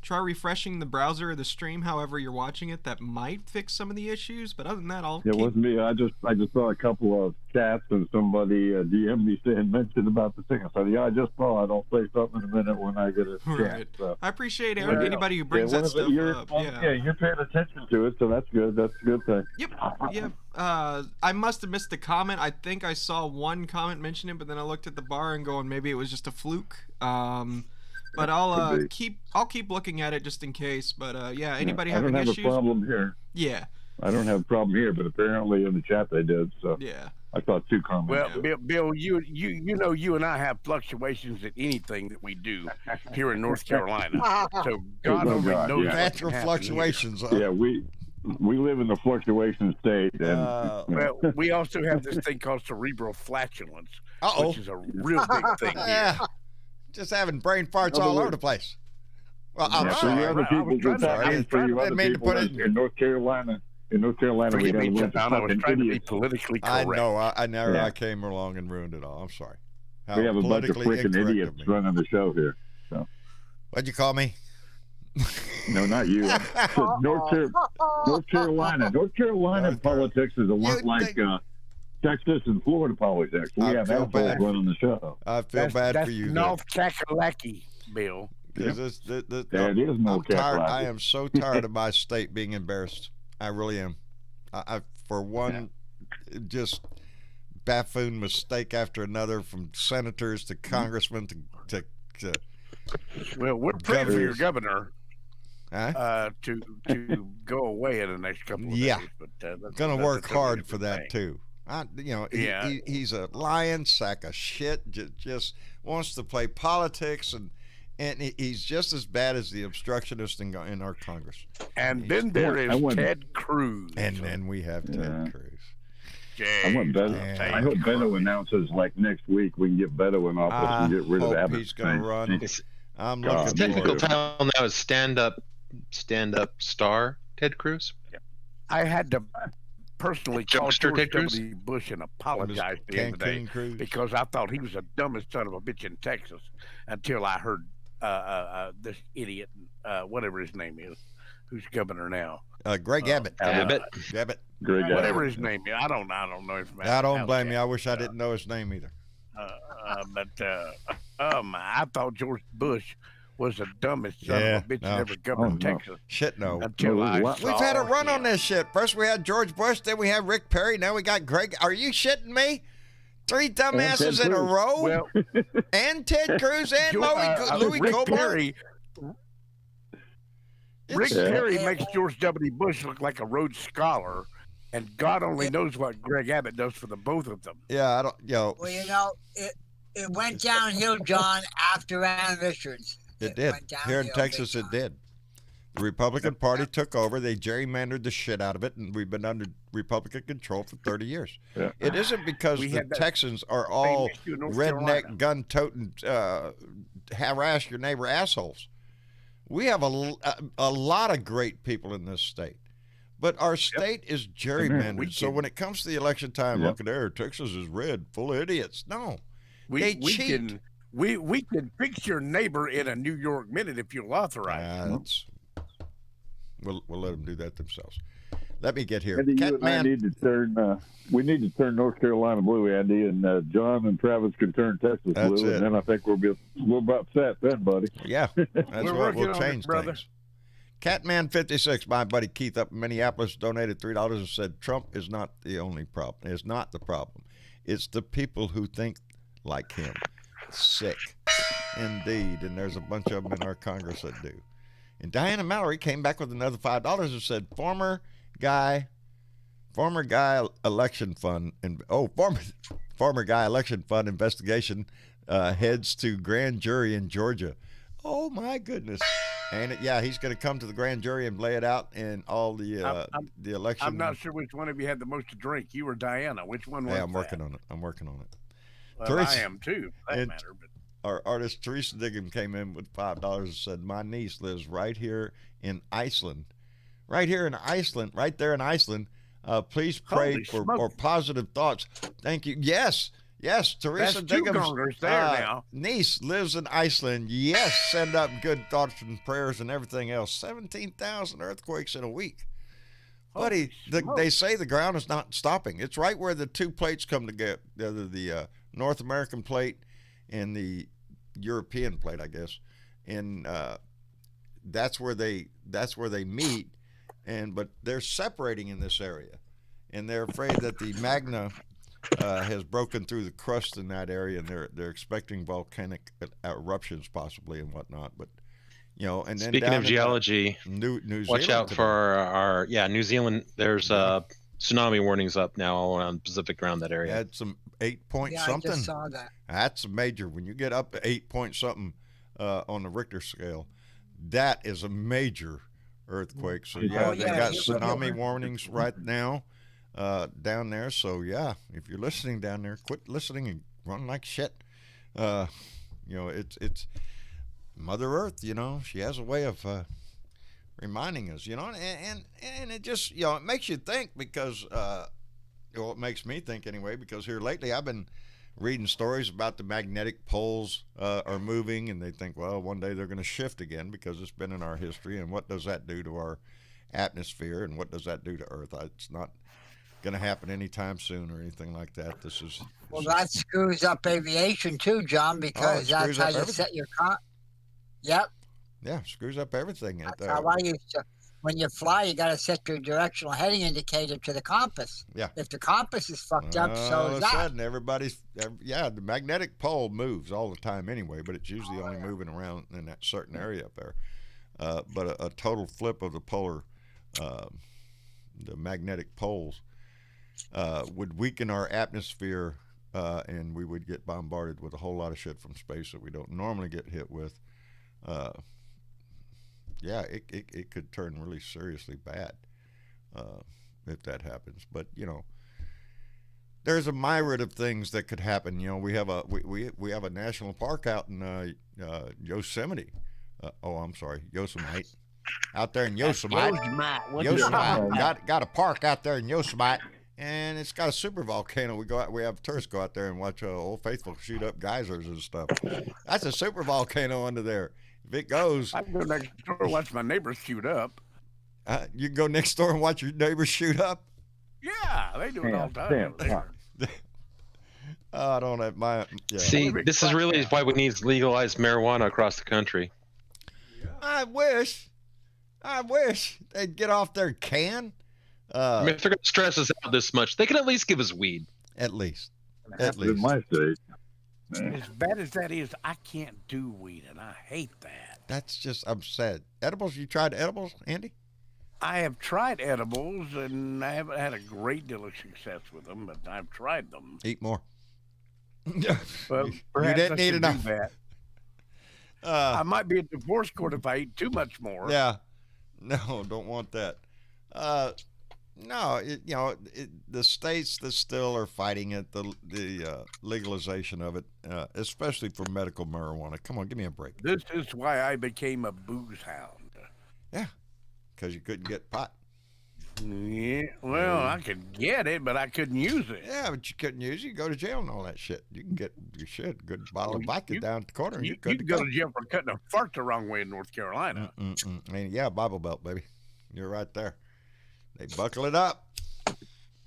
try refreshing the browser or the stream, however you're watching it. That might fix some of the issues. But other than that, I'll It keep. wasn't me. I just saw a couple of chats and somebody DM'd me saying mentioned about the thing. I said, yeah, I just saw it. I'll say something in a minute when I get a chance. Right. So. I appreciate Yeah. anybody who brings that stuff up. Yeah, you're paying attention to it, so that's good. That's a good thing. Yep. Yep. I must have missed the comment. I think I saw one comment mention it, but then I looked at the bar and going, maybe it was just a fluke. But I'll Could be. keep looking at it just in case. But yeah, anybody I don't having have issues? a problem here. Yeah. I don't have a problem here, but apparently in the chat they did. So Yeah. I saw two comments. Well, Bill, you know you and I have fluctuations in anything that we do here in North Carolina. So God Oh, only God, knows yeah. what Natural can happen fluctuations. Yeah, we live in the fluctuation state, and Uh, here. Well, we also have this thing called cerebral flatulence, Uh-oh. which is a real big thing here. Yeah. Just having brain farts In other all over words- the place. Well, yeah, I'm for you sorry. other people, I was trying to- for you didn't other mean to people put it- in North Carolina. In North Carolina, we Forgive have me, a bunch John, of I was fucking trying to be idiots. politically I correct. know. I Yeah. came along and ruined it all. I'm sorry. How We have a bunch of politically freaking incorrect idiots of me. running the show here. What'd you call me? No, not you. North Carolina. North Carolina politics is a lot You like think- Texas and Florida politics. We I have feel assholes bad. running the show. I feel bad that's for you. North Kakalaki, Bill. That is I'm North tired. Carolina. I am so tired of my state being embarrassed. I really am. I for one, just buffoon mistake after another, from senators to congressmen to Well, we're praying for your Governors. governor huh? to go away in the next couple of Yeah. days. But Gonna that's work a totally hard different for that thing. too. Yeah. He's a lying sack of shit. Just wants to play politics, and he's just as bad as the obstructionist in our Congress. And then there I is want- Ted Cruz. And then we have Ted Yeah. Cruz. I want Beto. Yeah. I hope Beto announces like next week we can get Beto in office and get rid of hope Abbott. he's gonna run. I'm God, looking His me technical for too. it. title now is stand up star Ted Cruz. I had to personally call Jokester George Ted Cruz? W. Bush and apologize to him today Cancun Cruz. because I thought he was the dumbest son of a bitch in Texas until I heard this idiot, whatever his name is, who's governor now. Greg Abbott. Abbott. Abbott. Greg Abbott. Whatever his name is, I don't know his name. I don't blame you. I wish I didn't know his name either. I thought George Bush was the dumbest son Yeah, of a bitch no. that ever governed Oh, no. Texas Shit, no. until I We've We've had a saw run on him. this shit. First we had George Bush, then we had Rick Perry, now we got Greg. Are you shitting me? Three dumbasses Ted in a Cruz. row? Well, And Ted Cruz and Louis Rick Cobart? Perry, Rick It's- Perry makes George W. Bush look like a Rhodes Scholar, and God only knows what Greg Abbott does for the both of them. Yeah, I don't. Well, you know, it went downhill, John, after Ann Richards. It did. went Here in downhill Texas, big it time. did. The Republican Party took over. They gerrymandered the shit out of it, and we've been under Republican control for 30 years. Yeah. It isn't because We the had that Texans are all issue in North redneck, Carolina. gun-toting, harass your neighbor assholes. We have a lot of great people in this state. But our state is gerrymandered. We So can- when it comes to the election time, Yep. look at there, Texas is red, full of idiots. No. We They we cheat. can we can fix your neighbor in a New York minute if you'll authorize. We'll let them do that themselves. Let me get here. Andy, you and I Catman, need to turn. We need to turn North Carolina blue, Andy, and John and Travis can turn Texas That's blue, it. and then I think we're about set then, buddy. yeah, that's We're what working will on it, change brother. things. Catman56, my buddy Keith up in Minneapolis, donated $3 and said, Trump is not the only problem. It's not the problem. It's the people who think like him. Sick. Indeed. And there's a bunch of them in our Congress that do. And Diana Mallory came back with another $5 and said, former guy election fund, and former guy election fund investigation heads to grand jury in Georgia. Oh my goodness. And he's going to come to the grand jury and lay it out in all the election. I'm not sure which one of you had the most to drink. You or Diana? Which one was Yeah, I'm that? working on it. I'm working on it. Well, Teresa- I am too, for that and- matter. But Our artist Teresa Diggum came in with $5 and said, my niece lives right here in Iceland. Right there in Iceland. Please pray Holy for smoke. more positive thoughts. Thank you. Yes, Teresa that's two Diggum's gongers there now. niece lives in Iceland. Yes, send up good thoughts and prayers and everything else. 17,000 earthquakes in a week. Buddy, they say the ground is not stopping. It's right where the two plates come together, the North American plate and the European plate, I guess. And that's where they meet. But they're separating in this area, and they're afraid that the magna has broken through the crust in that area, and they're expecting volcanic eruptions possibly and whatnot. But and then Speaking down of in geology, New Zealand, watch out today. for our New Zealand. There's tsunami warnings up now all around Pacific around that area. Had some 8 point Yeah, I something. just saw that. That's a major. When you get up to 8 point something on the Richter scale, that is a major earthquake. So they got tsunami warnings right now down there. So if you're listening down there, quit listening and run like shit. It's Mother Earth. She has a way of reminding us. And it just it makes you think because it makes me think anyway. Because here lately I've been reading stories about the magnetic poles are moving, and they think, well, one day they're going to shift again because it's been in our history. And what does that do to our atmosphere, and what does that do to Earth? It's not going to happen anytime soon or anything like that. Well, that screws up aviation too, John, because that's screws how up you everything. set your Yep. Yeah, screws up everything. That's how I used to. When you fly, you got to set your directional heading indicator to the compass. Yeah. If the compass is fucked up, so All is of a that. sudden, the magnetic pole moves all the time anyway, but it's usually only moving around in that certain area up there. But a total flip of the polar, the magnetic poles, would weaken our atmosphere, and we would get bombarded with a whole lot of shit from space that we don't normally get hit with. It could turn really seriously bad if that happens. But there's a myriad of things that could happen. We have a national park out in Yosemite. Yosemite. Out there in Yosemite. Got a park out there in Yosemite, and it's got a super volcano. We have tourists go out there and watch Old Faithful shoot up geysers and stuff. That's a super volcano under there. If it goes, I can go next door and watch my neighbors shoot up. you can go next door and watch your neighbors shoot up. Yeah, they do it all the time. I don't have my. Yeah. See, this is really why we need legalized marijuana across the country. I wish they'd get off their can. I mean, if they're going to stress us out this much, they can at least give us weed. At least. In my state. As bad as that is, I can't do weed, and I hate that. That's just, I'm sad. Edibles, you tried edibles, Andy? I have tried edibles, and I haven't had a great deal of success with them, but I've tried them. Eat more. Well, you perhaps didn't I eat should enough. do that. I might be at divorce court if I eat too much more. Yeah. No, don't want that. No, the states that still are fighting it, the legalization of it, especially for medical marijuana. Come on, give me a break. This is why I became a booze hound. Yeah, because you couldn't get pot. Yeah, well, I could get it, but I couldn't use it. Yeah, but you couldn't use it. You go to jail and all that shit. You can get your shit, good bottle of vodka down at the corner. And You good can to go to jail for cutting a fart the wrong way in North Carolina. I mean, yeah, Bible Belt, baby. You're right there. They buckle it up.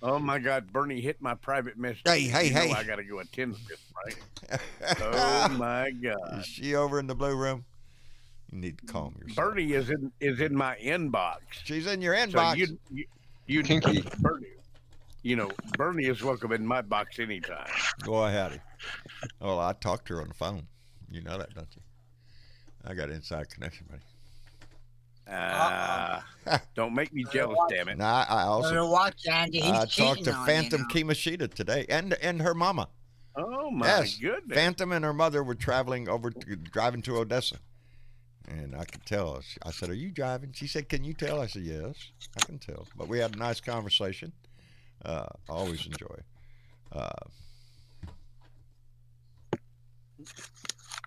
Oh my God, Bernie hit my private message. Hey. I gotta go attend this, right? Oh my God. Is she over in the blue room? You need to calm yourself. Bernie is in my inbox. She's in your So inbox. you Bernie. Bernie is welcome in my box anytime. Go ahead. Oh, I talked to her on the phone. You know that, don't you? I got inside connection, buddy. Don't make me jealous, damn it. Nah, I also Better watch Andy. He's I talked to cheating on Phantom you now. Kimishita today, and her mama. Oh my Yes, goodness. Phantom and her mother were driving to Odessa, and I could tell. I said, "Are you driving?" She said, "Can you tell?" I said, "Yes, I can tell." But we had a nice conversation. Always enjoy.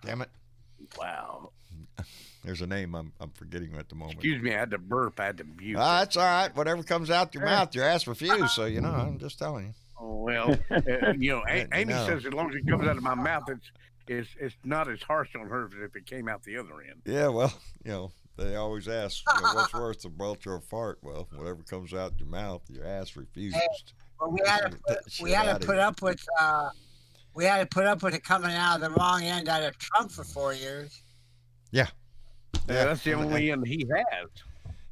Damn it! Wow. There's a name I'm forgetting at the moment. Excuse me, I had to burp. I had to mute. That's all right. Whatever comes out your mouth, your ass refused. So I'm just telling you. Oh, well, Amy No. says as long as it comes out of my mouth, it's not as harsh on her as if it came out the other end. Yeah, well, they always ask, what's worse, a belch or a fart? Well, whatever comes out your mouth, your ass refuses. Well, we had to put up with it coming out of the wrong end out of Trump for 4 years. Yeah. Yeah, that's the only end he has.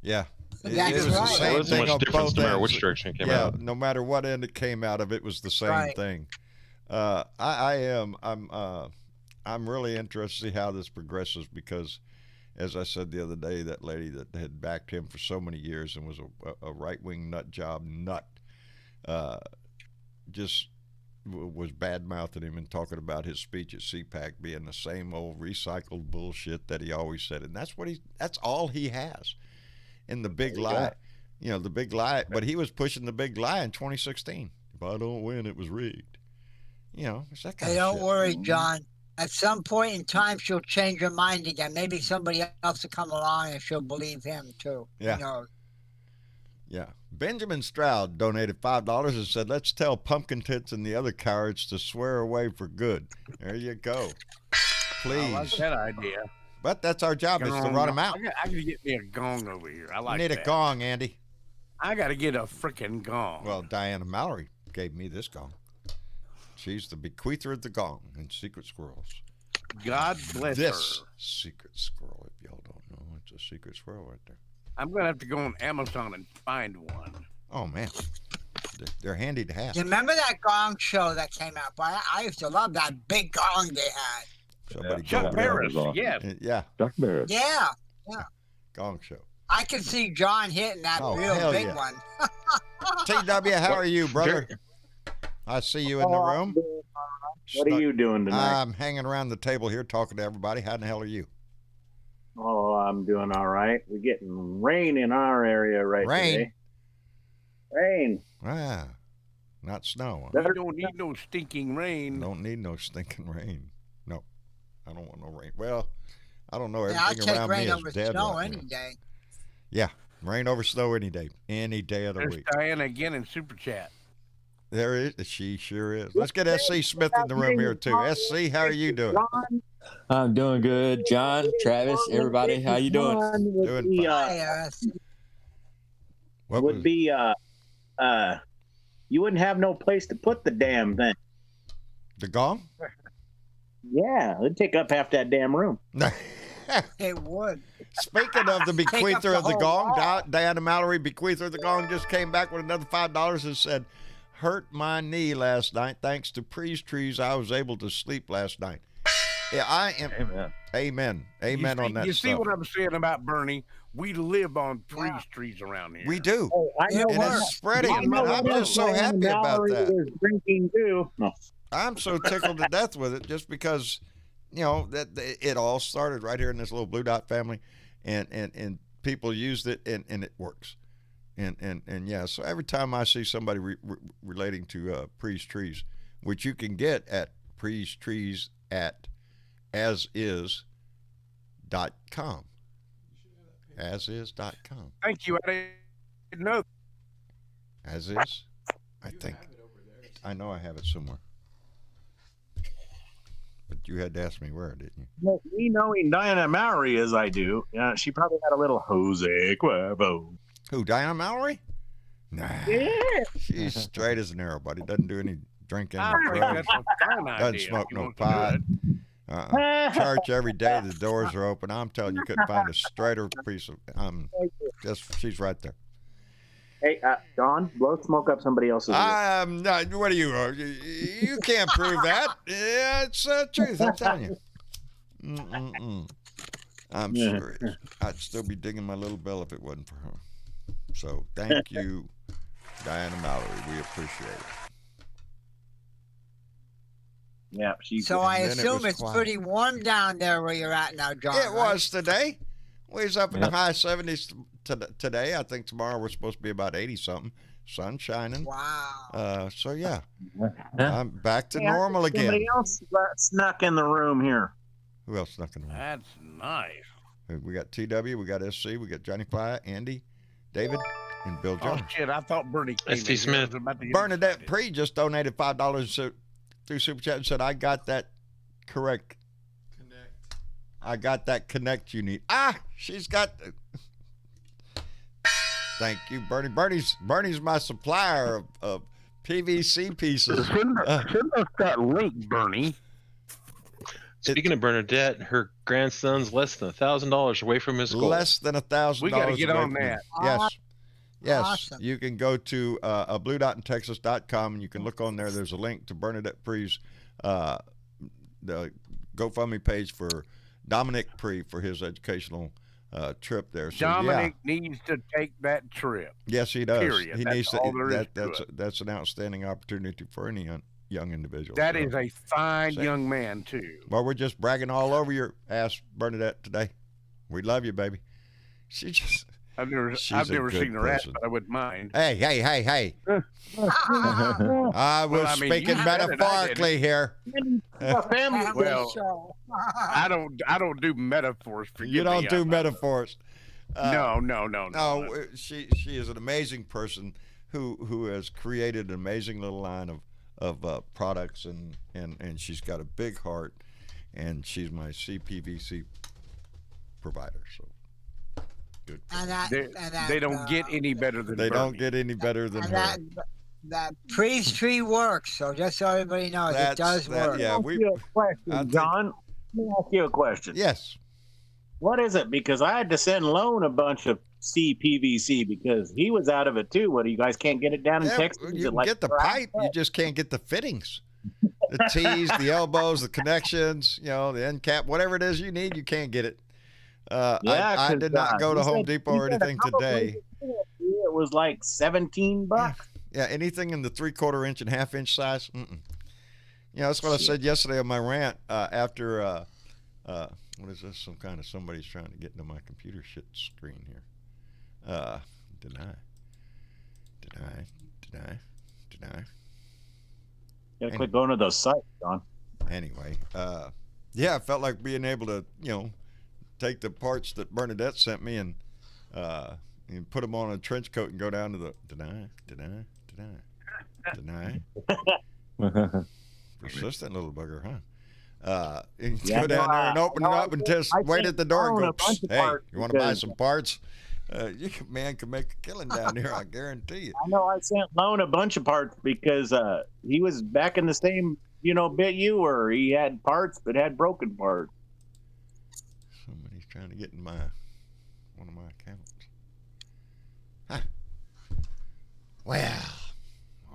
Yeah. That's was right. the same There wasn't thing much on difference both no matter ends. which direction it came Yeah, out. no matter what end it came out of, it was the same thing. I'm really interested to see how this progresses because, as I said the other day, that lady that had backed him for so many years and was a right-wing nut job just was bad-mouthing him and talking about his speech at CPAC being the same old recycled bullshit that he always said. And that's all he has. And the big lie, the big lie, but he was pushing the big lie in 2016. If I don't win, it was rigged. It's that kind Hey, of don't shit. worry, John. At some point in time, she'll change her mind again. Maybe somebody else will come along and she'll believe him too. Yeah. Who knows? Yeah. Benjamin Stroud donated $5 and said, "Let's tell Pumpkin Tits and the other cowards to swear away for good." There you go. Please. I like that idea. But that's our job, is to run them out. I gotta get me a gong over here. I like You need that. a gong, Andy. I gotta get a freaking gong. Well, Diana Mallory gave me this gong. She's the bequeather of the gong in Secret Squirrels. God bless This her. secret squirrel, if y'all don't know, it's a secret squirrel right there. I'm gonna have to go on Amazon and find one. Oh, man. They're handy to have. You remember that gong show that came out? Boy, I used to love that big gong they had. Somebody Chuck go Barris, Amazon. yes. Yeah, Chuck Barris. Yeah. gong show. I could see John hitting that Oh, real hell big yeah. one. TW, how are you, brother? I see you in the room. What are you doing tonight? I'm hanging around the table here talking to everybody. How in the hell are you? Oh, I'm doing all right. We're getting rain in our area right Rain? today. Rain. Ah, not snow. Huh? We don't need no stinking rain. Don't need no stinking rain. No, I don't want no rain. Well, I don't know. Yeah, I'll Everything take around me rain is over dead snow right any now. day. Yeah, rain over snow any day of the There's week. Diana again in Super Chat. There is. She sure is. Let's get SC Smith in the room here too. SC, how are you doing? I'm doing good. John, Travis, everybody, how you doing? Doing fine. Yeah, What would was- be you wouldn't have no place to put the damn thing. the gong? Yeah, it'd take up half that damn room. it would. Speaking of the Take up bequeather the of the whole gong, wall. Diana Mallory, bequeather of the gong, just came back with another $5 and said, "Hurt my knee last night. Thanks to Priest trees, I was able to sleep last night." Yeah, I am. Amen. Amen you see, on that You see stuff. what I'm saying about Bernie? We live on trees around here. We do. Oh, I know And what. it's spreading. I know I'm what just so else happy about Mallory that. was drinking too. No. I'm so tickled to death with it just because, that it all started right here in this little Blue Dot family. And people used it, and it works. And yeah, so every time I see somebody relating to Pre's trees, which you can get at Pre's trees at asis.com. Asis.com. Thank you. I didn't know. As is, I think. I know I have it somewhere. But you had to ask me where, didn't you? Well, me knowing Diana Mallory as I do, she probably had a little Jose Cuervo. Who, Diana Mallory? Nah. Yeah. She's straight as an arrow, buddy. Doesn't do any drinking. I or think drugs. that's a fine idea. Doesn't smoke You no want to pot. do it. Church every day, the doors are open. I'm telling you, couldn't find a straighter piece of. She's right there. Hey, Don, blow smoke up somebody else's. No, what are you? You can't prove that. Yeah, it's truth. I'm telling you. I'm serious. I'd still be digging my little bell if it wasn't for her. So thank you, Diana Mallory. We appreciate it. Yeah, So I And then it assume was it's quiet. pretty warm down there where you're at now, John. It right? was today. We was up in the high 70s today. I think tomorrow we're supposed to be about 80 something. Sun shining. Wow. So yeah, I'm back to normal again. Somebody else snuck in the room here. Who else snuck in the room? That's nice. We got TW, we got SC, we got Johnny Fly, Andy, David, and Bill Oh Jones. shit! I thought Bernie came ST in here. Smith. I was about to get Bernadette excited. Pre just donated $5 through Super Chat and said, I got that correct. Connect. I got that connect you need. She's got. Thank you, Bernie. Bernie's my supplier of PVC pieces. Send us that link, Bernie. Speaking of Bernadette, her grandson's less than $1,000 away from his goal. Less than $1,000. We gotta get away on from that. it. Yes. Yes. Awesome. You can go to bluedotintexas.com and you can look on there. There's a link to Bernadette Pre's the GoFundMe page for Dominic Pre for his educational trip there. So, Dominic needs to take that trip. yes, he does. period. He That's needs to. all there is to That's an outstanding opportunity for any young individual. That So- is a fine Say- young man too. Well, we're just bragging all over your ass, Bernadette, today. We love you, baby. She just. I've never She's a good seen her ass, person. but I wouldn't mind. Hey. I was Well, I mean, speaking you said it, I metaphorically here. Family. Well, show. I don't do metaphors. Forgive You don't me. do metaphors. No. No, she is an amazing person who has created an amazing little line of products and she's got a big heart and she's my CPVC provider. So good. And that, They don't get any better than They don't Bernie. get any better than and her. that priest tree works. So just so everybody knows, it does work. Yeah, Let me ask you a question, I think- John. Let me ask you a question. Yes. What is it? Because I had to send Lone a bunch of CPVC because he was out of it too. What, you guys can't get it down in Yeah, Texas? Is you it can like get the crap? pipe, you just can't get the fittings. The T's, the elbows, the connections, the end cap, whatever it is you need, you can't get it. I 'cause, did not go he to Home said- Depot he or said a anything couple today. places it was like $17. Yeah, anything in the 3/4 inch and 1/2 inch size. That's what I said yesterday on my rant after. What is this? Somebody's trying to get into my computer shit screen here. Deny. Gotta quit going to those sites, John. Anyway, I felt like being able to, take the parts that Bernadette sent me and put them on a trench coat and go down to the deny. Persistent little bugger, huh? And go down there and open it up and just wait at the door and go, hey, you want to buy some parts? Man can make a killing down here, I guarantee you. I know I sent Lone a bunch of parts because he was back in the same, bit you were. He had parts but had broken parts. Somebody's trying to get in one of my accounts. Huh. Well,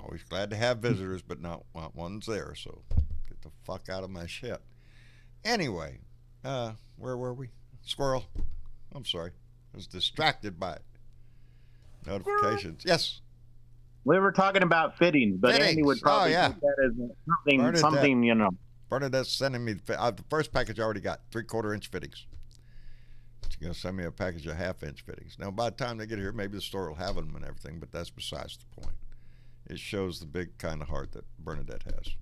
always glad to have visitors, but not one's there, so get the fuck out of my shit. Anyway, where were we? Squirrel. I'm sorry. I was distracted by it. Notifications. Yes. We were talking about fittings, but Andy would Fittings. probably Oh, yeah. think that is Bernadette. something. Bernadette's sending me the first package I already got, 3/4 inch fittings. She's going to send me a package of half-inch fittings. Now, by the time they get here, maybe the store will have them and everything, but that's besides the point. It shows the big kind of heart that Bernadette has,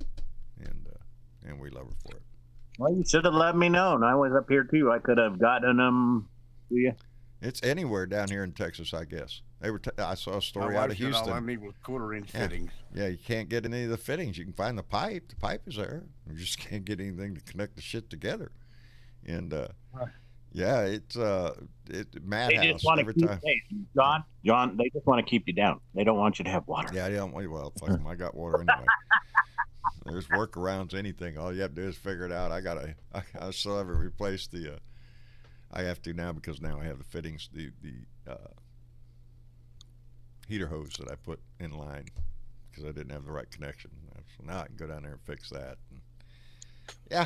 and we love her for it. Well, you should have let me know. And I was up here too. I could have gotten them to you. It's anywhere down here in Texas, I guess. They were. I saw a story My out wife of said Houston. All I need was quarter-inch Yeah. fittings. Yeah, you can't get any of the fittings. You can find the pipe. The pipe is there. You just can't get anything to connect the shit together. And yeah, it's madhouse They just want to every keep time. John. They just want to keep you down. They don't want you to have water. Yeah, well, fuck 'em. I got water anyway. There's workarounds, anything. All you have to do is figure it out. I still haven't replaced the. I have to now because now I have the fittings, the heater hose that I put in line because I didn't have the right connection. So now I can go down there and fix that. And yeah,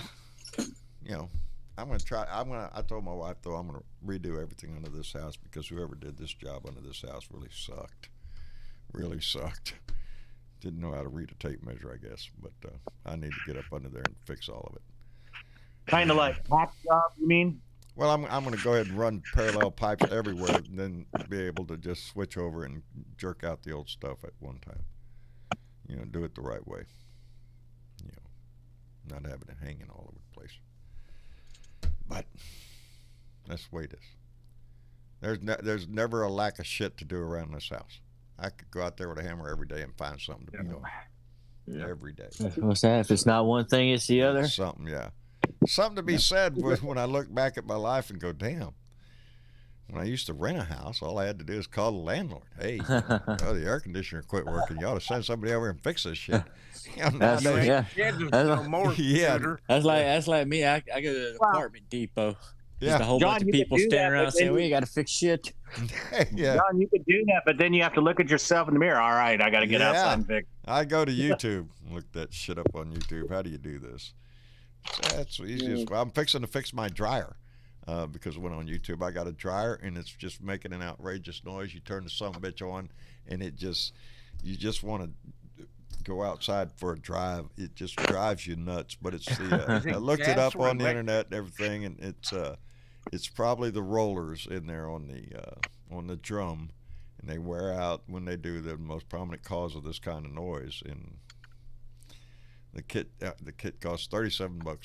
you know, I'm gonna try. I told my wife though I'm gonna redo everything under this house because whoever did this job under this house really sucked. Really sucked. Didn't know how to read a tape measure, I guess, but I need to get up under there and fix all of it. Kind of like hack job, you mean? Well, I'm going to go ahead and run parallel pipes everywhere, and then be able to just switch over and jerk out the old stuff at one time. You know, do it the right way. You know, not having it hanging all over the place. But that's the way it is. There's never a lack of shit to do around this house. I could go out there with a hammer every day and find something to beat on. Yeah. Every day. What's that? If it's not one thing, it's the other. Something, yeah. Something to be said when I look back at my life and go, damn. When I used to rent a house, all I had to do is call the landlord. Hey, the air conditioner quit working. You ought to send somebody over and fix this shit. You know, That's, nowadays- yeah. Yeah. That's like me. I go to the apartment depot. Yeah. Just a whole John, bunch of you could people do standing that, around but saying, then "We got to fix shit." Yeah. John, you could do that, but then you have to look at yourself in the mirror. All right, I got to get Yeah. outside and fix. I go to YouTube, look that shit up on YouTube. How do you do this? That's the easiest. Well, I'm fixing to fix my dryer because I went on YouTube. I got a dryer and it's just making an outrageous noise. You turn the son of a bitch on, and you just want to go outside for a drive. It just drives you nuts. But it's the I looked it up on the internet and everything, and it's probably the rollers in there on the drum, and they wear out when they do. The most prominent cause of this kind of noise. And the kit costs $37.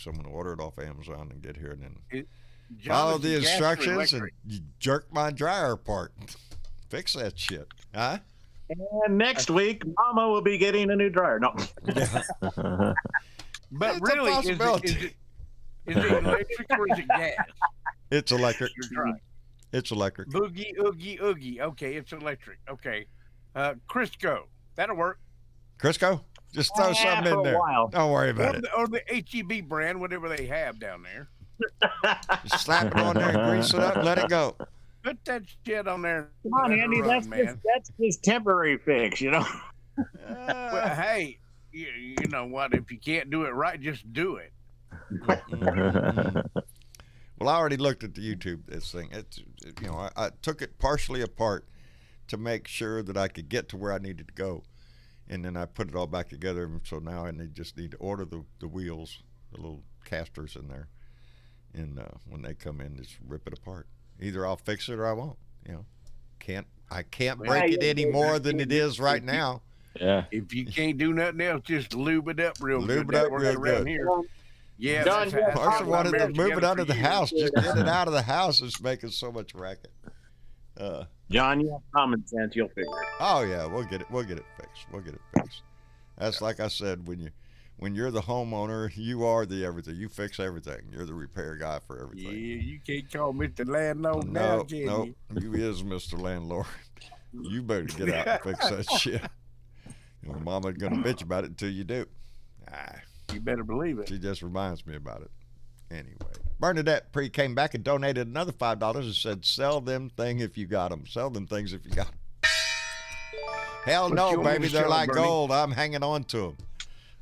I'm going to order it off Amazon and get here, and then follow the instructions and you jerk my dryer apart. Fix that shit, huh? And next week, Mama will be getting a new dryer. No. But It's a really, is possibility. it electric or is it gas? It's electric. You're drying. It's electric. Boogie, oogie, oogie. Okay, it's electric. Okay. Crisco. That'll work. Crisco? Just throw something for in a there. while. Don't worry about it. Or the HEB brand, whatever they have down there. Just slap it on there and grease it up. Let it go. Put that shit on there. Come on, Let it Andy. run, That's his temporary fix, you know. Well, hey, you know what? If you can't do it right, just do it. Well, I already looked at the YouTube this thing. I took it partially apart to make sure that I could get to where I needed to go, and then I put it all back together. And so now I just need to order the wheels, the little casters in there, and when they come in, just rip it apart. Either I'll fix it or I won't. I can't break it any more than it is right now. Yeah. If you can't do nothing else, just lube it up real Lube good. it up That works real around good. Here. Yeah, John, that's Marcia wanted to married move it together out of for the years. house. Just get it out of the house. It's making so much racket. John, you have common sense. You'll figure it. Oh yeah, we'll get it fixed. That's like I said, when you're the homeowner, you are the everything. You fix everything. You're the repair guy for Yeah, everything. you can't call Mr. Landlord now, No, can no, you? you is Mr. Landlord. You better get out and fix that shit. Mama's gonna bitch about it until you do. You better believe it. She just reminds me about it. Anyway, Bernadette Pre came back and donated another $5 and said, "Sell them thing if you got them. Sell them things if you got them." Hell What no, you want me baby. to They're sell, like Bernie? gold. I'm hanging on to them.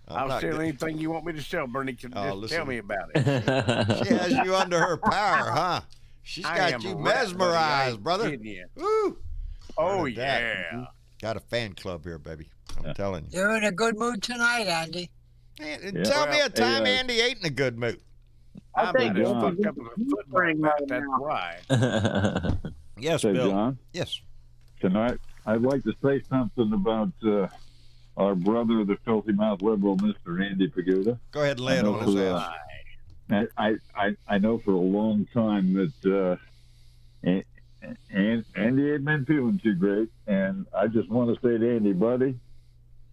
I'll sell anything you want me to sell, Bernie. Just listen. tell me about it. She has you under her power, huh? She's I got am you a rat, buddy. I mesmerized, ain't brother. kidding you. Woo! Oh, Bernadette. yeah. Got a fan club here, baby. I'm telling you. You're in a good mood tonight, Andy. Man, tell me a time Hey, Andy ain't in a good mood. I I'm think not as John. fucked up as a football Right bat. now. That's why. Yes, Say, Bill. John, Yes. tonight I'd like to say something about our brother, the filthy mouth liberal, Mr. Andy Pagoda. Go ahead and lay it I know on his for, ass. I know for a long time that Andy ain't been feeling too great, and I just want to say to Andy, buddy,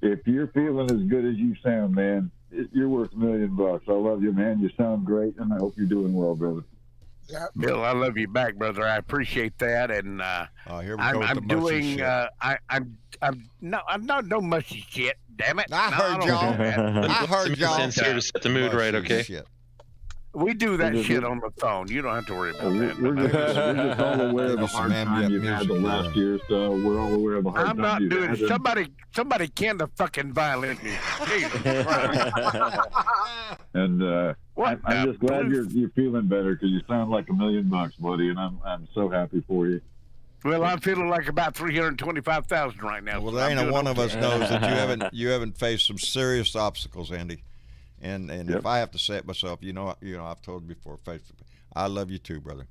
if you're feeling as good as you sound, man, you're worth $1 million. I love you, man. You sound great, and I hope you're doing well, brother. Yep. Bill, I love you back, brother. I appreciate that, and Here we go with the I'm mushy doing. shit. I'm not no mushy shit. Damn it! I No, heard don't y'all. do that. I heard y'all. Sincere to set the mood right, Mushy okay? shit. We do that We're shit just- on the phone. You don't have to worry about We're that. we're just all aware of Maybe the some hard time ambient you've had the music last here. year, so we're all aware of the hard I'm time not you've doing had. it. Somebody can the fucking violin. Jesus Christ. And What I'm the just glad blue- you're feeling better because you sound like $1 million, buddy, and I'm so happy for you. Well, I'm feeling like about 325,000 right now. Well, so there I'm ain't a doing one of us okay. knows that you haven't faced some serious obstacles, Andy. And Yep. if I have to say it myself, I've told you before, I love you too, brother.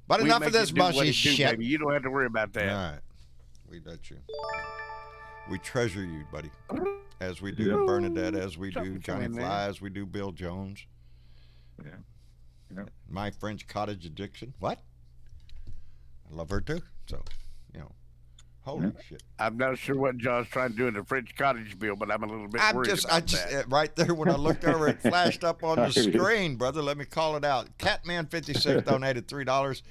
But We enough make of this it do what mushy it do, shit. baby. You don't have to worry about All that. right, we let you. We treasure you, buddy, as we do Bernadette, as we do Something Johnny in there. Fly, as we do Bill Jones. Yeah. Yeah. My French cottage addiction. What? I love her too. So, holy shit. I'm not sure what John's trying to do in the French cottage bill, but I'm a little bit worried I about just that. right there when I looked over, it flashed up on the screen, brother. Let me call it out. Catman56 donated $3,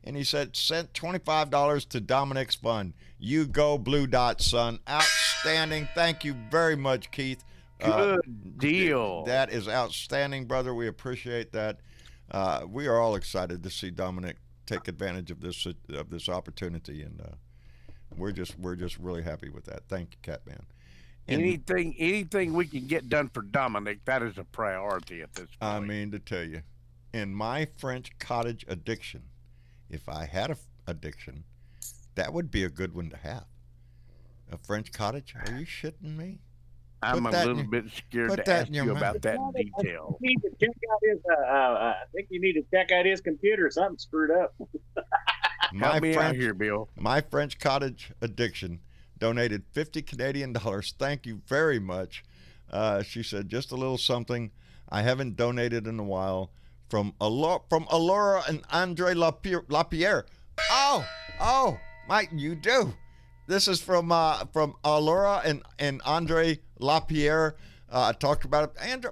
and he said sent $25 to Dominic's fund. You go, Blue Dot, son. Outstanding. Thank you very much, Keith. Good deal. That is outstanding, brother. We appreciate that. We are all excited to see Dominic take advantage of this opportunity, and we're just really happy with that. Thank you, Catman. And Anything we can get done for Dominic, that is a priority at this point. I mean to tell you, in my French cottage addiction, if I had a addiction, that would be a good one to have. A French cottage? Are you shitting me? I'm put a that in little your- bit scared put to that ask in your you mouth. about that in detail. You need to check out his. I think you need to check out his computer. Something screwed up. Help me out here, Bill. My French cottage addiction donated 50 Canadian dollars. Thank you very much. She said just a little something. I haven't donated in a while. From Alora and Andre Lapierre. Oh, Mike, you do. This is from Alora and Andre Lapierre. I talked about it. Andrew,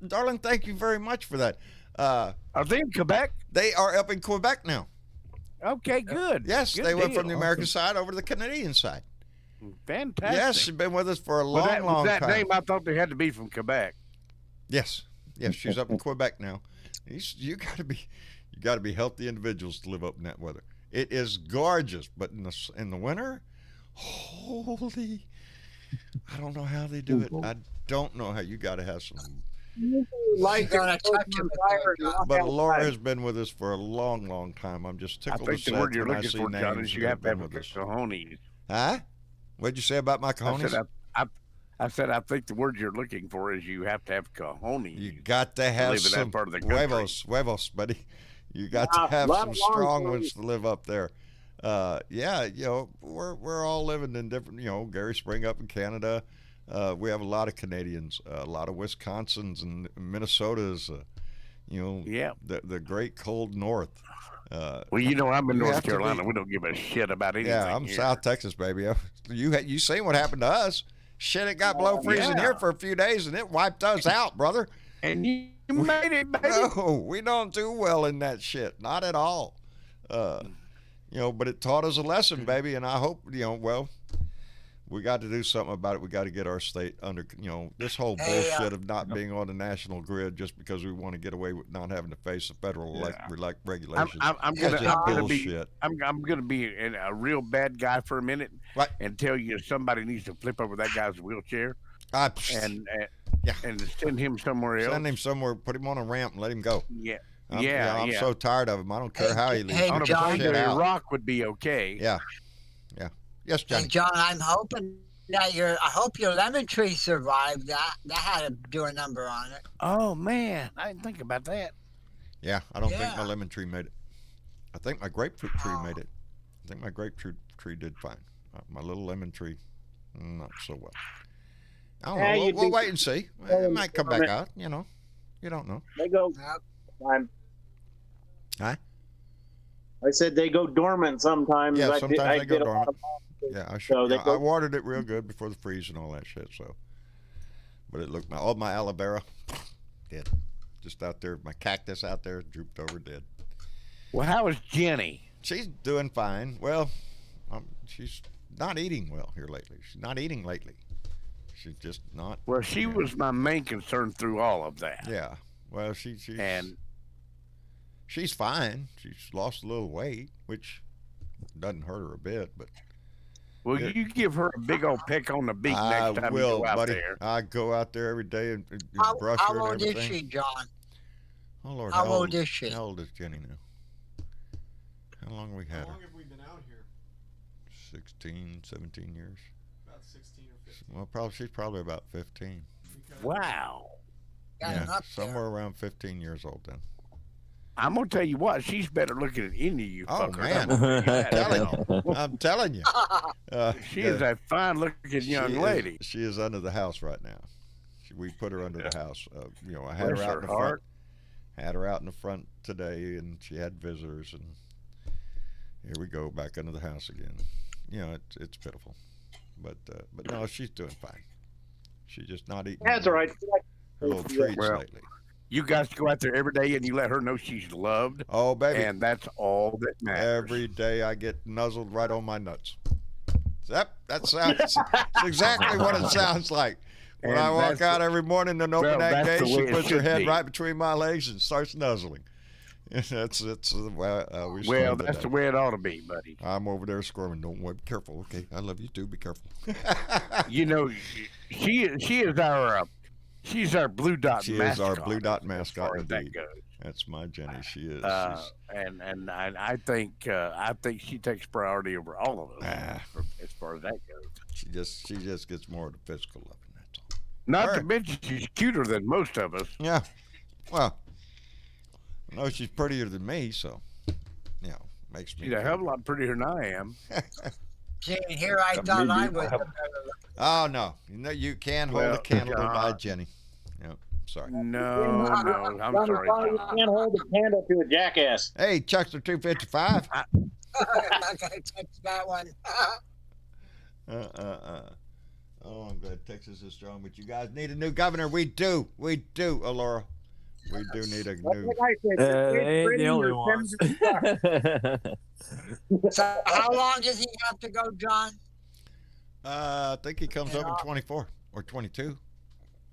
darling, thank you very much for that. Are they in Quebec? They are up in Quebec now. Okay, good. Yes, Good they went deal. from the American side over to the Canadian side. Fantastic. Yes, she's been with us for a Was long, long that time. name? I thought they had to be from Quebec. Yes, she's up in Quebec now. You got to be healthy individuals to live up in that weather. It is gorgeous, but in the winter, holy, I don't know how they do it. I don't know how. You got to have some. Like gonna touch him with that, But Laura has been with us for a long, long time. I'm just I tickled think to the word death you're when I looking see for, John, names is that you have to been have with us. cojones. Huh? What'd you say about my cojones? I said I think the word you're looking for is you have to have cojones. You got to have live in that some part of the country. huevos, buddy. You got to have lot some of long strong stories. ones to live up there. Yeah, we're all living in different. Gary Spring up in Canada. We have a lot of Canadians, a lot of Wisconsins and Minnesotas. Yeah. the great cold North. Well, I'm in You North have to Carolina. be- We don't give a shit about anything. Yeah, I'm here. South Texas, baby. You seen what happened to us? Shit, it got below freezing Yeah. here for a few days, and it wiped us out, brother. And you made it, baby. No, we don't do well in that shit. Not at all. But it taught us a lesson, baby. And I hope, we got to do something about it. We got to get our state under, this whole Hey, bullshit of not being on the national grid just because we want to get away with not having to face the federal regulations. I'm That's gonna just be bullshit. I'm gonna be a real bad guy for a minute Right. and tell you somebody needs to flip over that guy's wheelchair and Yeah. and send him somewhere else. Send him somewhere, put him on a ramp, and let him go. Yeah. I'm so tired of him. I don't care how he leaves. Hey, On a John. plane Shit to out. Iraq would be okay. Yeah. Yes, Hey, Johnny. John, I'm hoping that I hope your lemon tree survived. That had to do a number on it. Oh man, I didn't think about that. Yeah, I don't think my Yeah. lemon tree made it. I think my grapefruit tree made it. I think my grapefruit tree did fine. My little lemon tree, not so well. I don't Yeah, know. you'd We'll be- wait and see. It might come back out. You know, you don't know. They go. Yep. I'm, Huh? I said they go dormant sometimes. Yeah, I sometimes did, I they go did a lot dormant. of Yeah, I So they I go- watered it real good before the freeze and all that shit. So, but it looked all my aloe vera dead, just out there. My cactus out there drooped over dead. Well, how is Jenny? She's doing fine. Well, she's not eating well here lately. She's not eating lately. She's just not. Well, she was my main concern through all of that. Yeah. Well, And she's fine. She's lost a little weight, which doesn't hurt her a bit. But will Yeah. you give her a big old peck on the beak I next time will, you go out buddy. there? I go out there every day and brush How her and old is everything. she, John? Oh Lord, How old is she? How old is Jenny now? How long have we had How her? long have we been out here? 16, 17 years. About 16 or 15. Well, she's probably about 15. Wow. Got Yeah, an up there. somewhere around 15 years old then. I'm gonna tell you what, she's better looking than any of you Oh, fuckers. man. I'm gonna tell you that. I'm telling you. She is a fine looking young lady. She is under the house right now. We put her under the house. I had Bless her out her in the front. heart. Had her out in the front today, and she had visitors, and here we go back under the house again. It's pitiful, but no, she's doing fine. She's just not eating. That's all right. Her little treats Well, lately. You guys go out there every day and you let her know she's loved, Oh baby, and that's all that matters. every day I get nuzzled right on my nuts. That sounds that's exactly what it sounds like. When And I walk that's out the- every morning and open well, that that's gate, the she way it puts her should head be. right between my legs and starts nuzzling. That's the way we Well, started that's today. the way it ought to be, buddy. I'm over there squirming. Don't worry, be careful. Okay, I love you too. Be careful. You know, she is our she's our blue dot She is mascot. our blue dot as mascot far as that indeed. goes. That's my Jenny. She is. And I think she takes priority over all of us Ah. as far as that goes. She just gets more of the physical loving. That's all. Not All to right. mention she's cuter than most of us. Yeah. Well, I know she's prettier than me, so makes me. She's a hell of a lot prettier than I am. See, here I thought I was. Oh no, you can hold Well, a candle to my God. Jenny. Yep. Sorry. No, I'm sorry. You can't hold a candle to a jackass. Hey, Chuckster 255. I'm not gonna touch that one. Oh, I'm glad Texas is strong, but you guys need a new governor. We do, Alora. We do need a That's new. what I said. They ain't Pretty the only or ones. So how long does he have to go, John? I think he comes up in 24 or 22.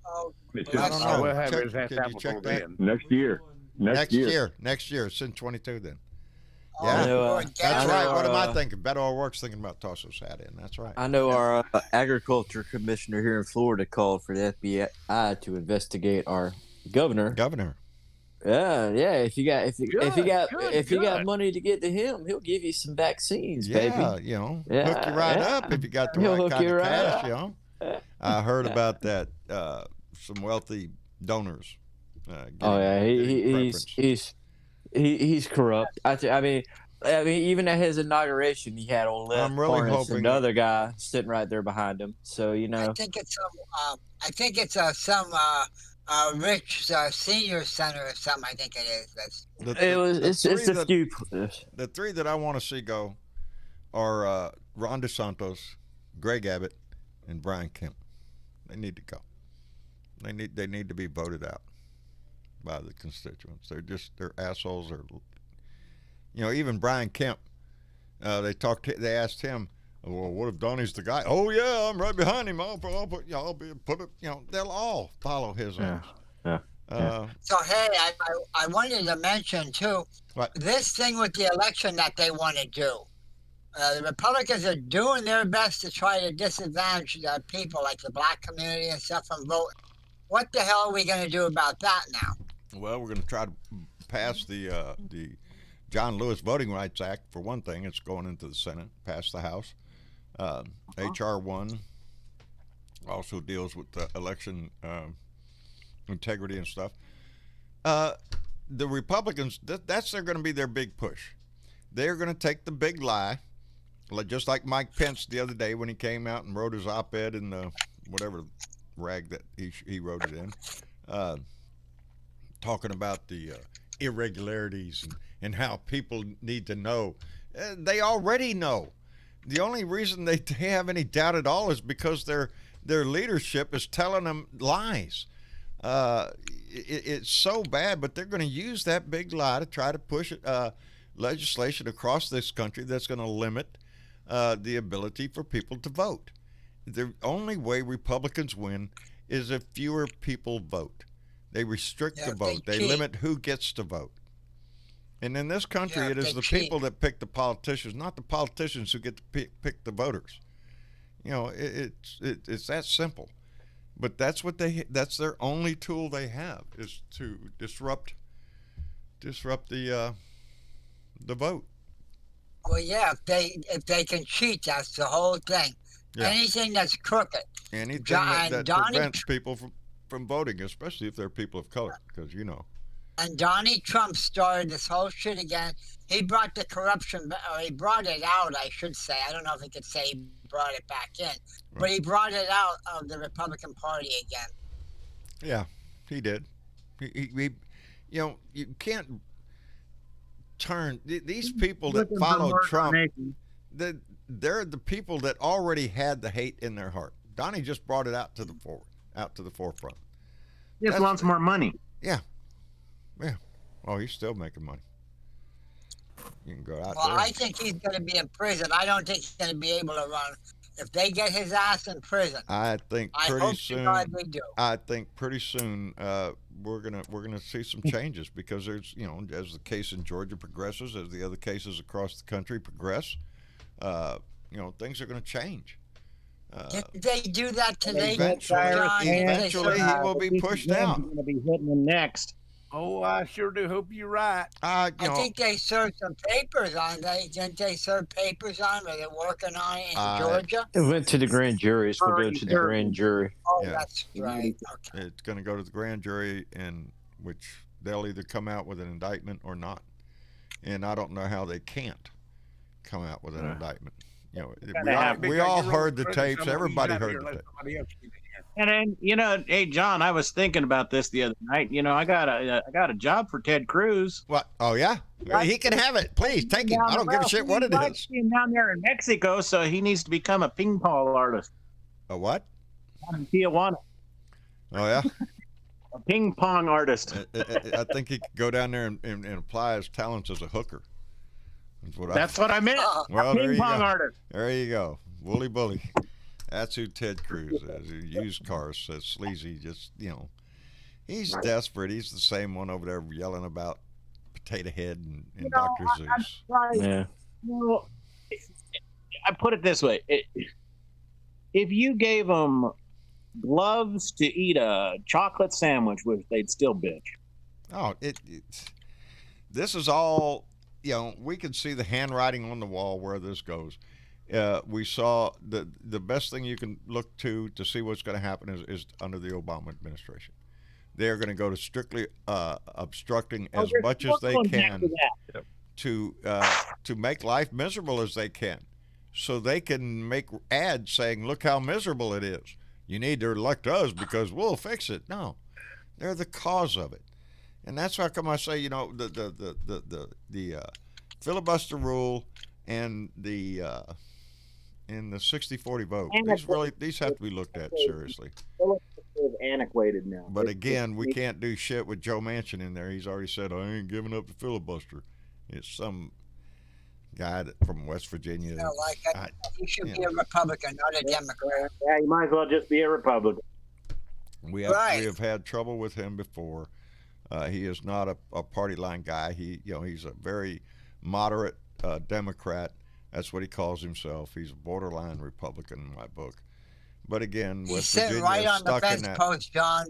Oh, It's I just don't know. We'll have Check- his ass can you apple check pulled that? in. next year. Next year. Next year. It's in 22 then. oh, Yeah. I know, Lord, I That's know, right. What am I uh, thinking? Beto O'Rourke's thinking about tossing his hat in. That's right. I know our agriculture commissioner here in Florida called for the FBI to investigate our governor. Governor. Yeah. If you got Good. money to get to him, he'll give you some vaccines, Yeah, baby. hook you right Yeah. up if you got the He'll right hook kind you of right cash, up. I heard about that. Some wealthy donors. Oh yeah, getting he's corrupt. I mean, even at his inauguration, he had old Left I'm really Parnas hoping and the other guy sitting right there behind him. So I think it's some rich senior center or something. I think it is. That's it's a few. The three that I want to see go are Ron DeSantis, Greg Abbott, and Brian Kemp. They need to go. They need to be voted out by the constituents. They're assholes. Even Brian Kemp. They asked him, well, what if Donnie's the guy? Oh yeah, I'm right behind him. They'll all follow his ass. So hey, I wanted to mention too, What? this thing with the election that they want to do. The Republicans are doing their best to try to disadvantage the people like the black community and stuff from voting. What the hell are we going to do about that now? Well, we're going to try to pass the John Lewis Voting Rights Act for one thing. It's going into the Senate, pass the House. HR 1 also deals with election integrity and stuff. The Republicans, that's going to be their big push. They're going to take the big lie, just like Mike Pence the other day when he came out and wrote his op-ed in the whatever rag that he wrote it in, talking about the irregularities and how people need to know. They already know. The only reason they have any doubt at all is because their leadership is telling them lies. It's so bad, but they're going to use that big lie to try to push legislation across this country that's going to limit the ability for people to vote. The only way Republicans win is if fewer people vote. They restrict the vote. They limit who gets to vote. And in this country, it is the people that pick the politicians, not the politicians who get to pick the voters. You know, it's that simple. But that's their only tool they have, is to disrupt the vote. Well, yeah, if they can cheat, that's the whole thing. Yeah. Anything that's crooked. Anything that prevents people from voting, especially if they're people of color, because And Donnie Trump started this whole shit again. He brought the corruption, or he brought it out, I should say. I don't know if he could say he brought it back in, but he brought it out of the Republican Party again. Yeah, he did. He you can't turn these people that follow Trump. They're the people that already had the hate in their heart. Donnie just brought it out to the forefront. He just wants more money. Yeah. Yeah. Oh, he's still making money. You can go out there. Well, I think he's going to be in prison. I don't think he's going to be able to run. If they get his ass in prison, I think pretty soon. They do. I think pretty soon we're gonna see some changes, because there's as the case in Georgia progresses, as the other cases across the country progress, things are going to change. Did they do that today? Eventually he will be pushed out. Going to be hitting him next. Oh, I sure do hope you're right. I think they served some papers on. Didn't they serve papers on? Were they working on it in Georgia? It went to the grand jury. It's going to go to the grand jury. Oh, yeah. That's right. Okay. It's going to go to the grand jury, in which they'll either come out with an indictment or not. And I don't know how they can't come out with an indictment. We all heard the tapes. Everybody heard the tapes. And then, hey, John, I was thinking about this the other night. I got a job for Ted Cruz. What? Oh, yeah? He can have it. Please, take it. I don't give a shit what it is. He's down there in Mexico, so he needs to become a ping pong artist. A what? In Tijuana. Oh, yeah? A ping pong artist. I think he could go down there and apply his talents as a hooker. That's what I meant. Well, a ping pong artist. There you go. Wooly bully. That's who Ted Cruz is. Used cars, says sleazy. Just he's desperate. He's the same one over there yelling about Potato Head and Dr. Zeus. Yeah. I put it this way: if you gave them gloves to eat a chocolate sandwich with, they'd still bitch. Oh, this is all. We can see the handwriting on the wall where this goes. We saw the best thing you can look to see what's going to happen is under the Obama administration. They're going to go to strictly obstructing as much as they can to make life miserable as they can, so they can make ads saying, "Look how miserable it is. You need to elect us because we'll fix it." No, they're the cause of it. And that's how come I say, the filibuster rule and the 60-40 vote. These have to be looked at seriously. Antiquated now. But again, we can't do shit with Joe Manchin in there. He's already said, "I ain't giving up the filibuster." It's some guy from West Virginia. He should be a Republican, not a Democrat. Yeah, you might as well just be a Republican. We have had trouble with him before. He is not a party line guy. He's a very moderate Democrat. That's what he calls himself. He's a borderline Republican in my book. But again, West Virginia right is on stuck the fence in that. Post, John.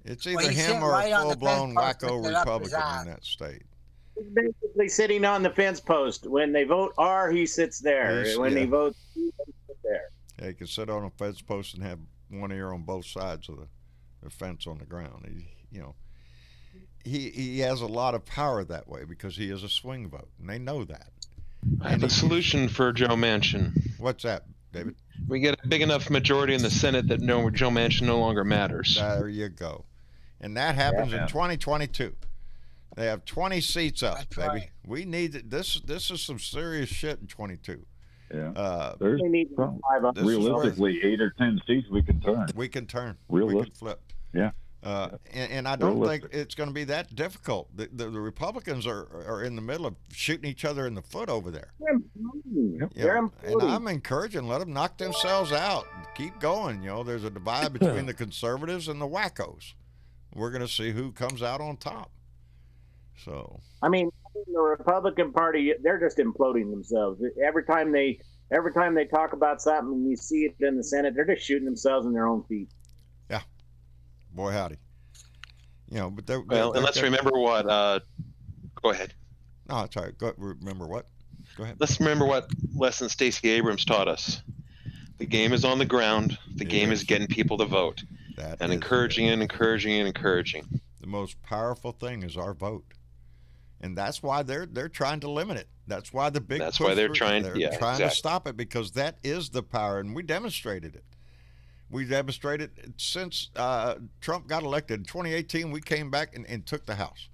It's either him or a full-blown wacko Republican in that state. He's basically sitting on the fence post. When they vote R, he sits there. When he votes C, he sits there. Yeah, he can sit on a fence post and have one ear on both sides of the fence on the ground. He has a lot of power that way because he is a swing vote, and they know that. I have a solution for Joe Manchin. What's that, David? We get a big enough majority in the Senate that Joe Manchin no longer matters. There you go. And that happens in 2022. They have 20 seats up, That's baby. right. We need this. This is some serious shit in 22. Yeah. There's They need probably, 500. This is where realistically 8 or 10 seats we can turn. we can turn. Real We can lift. flip. Yeah. And I don't think Realistic. it's going to be that difficult. The Republicans are in the middle of shooting each other in the foot over there. They're imploding. You They're know, and imploding. I'm encouraging, let them knock themselves out. Keep going. You know, there's a divide between the conservatives and the wackos. We're going to see who comes out on top. So I mean, the Republican Party, they're just imploding themselves. Every time they talk about something and you see it in the Senate, they're just shooting themselves in their own feet. boy howdy. You know, but they're, Well, and let's remember what. Go ahead. No, it's all right. Remember what? Go ahead. Let's remember what lesson Stacey Abrams taught us. The game is on the ground. The game is getting people to vote That and is encouraging and encouraging and encouraging. the most powerful thing is our vote, and that's why they're trying to limit it. That's why the big. That's push why they're for- trying- They're yeah, trying to exactly. stop it because that is the power, and we demonstrated it. We demonstrated since Trump got elected in 2018. We came back and took the House.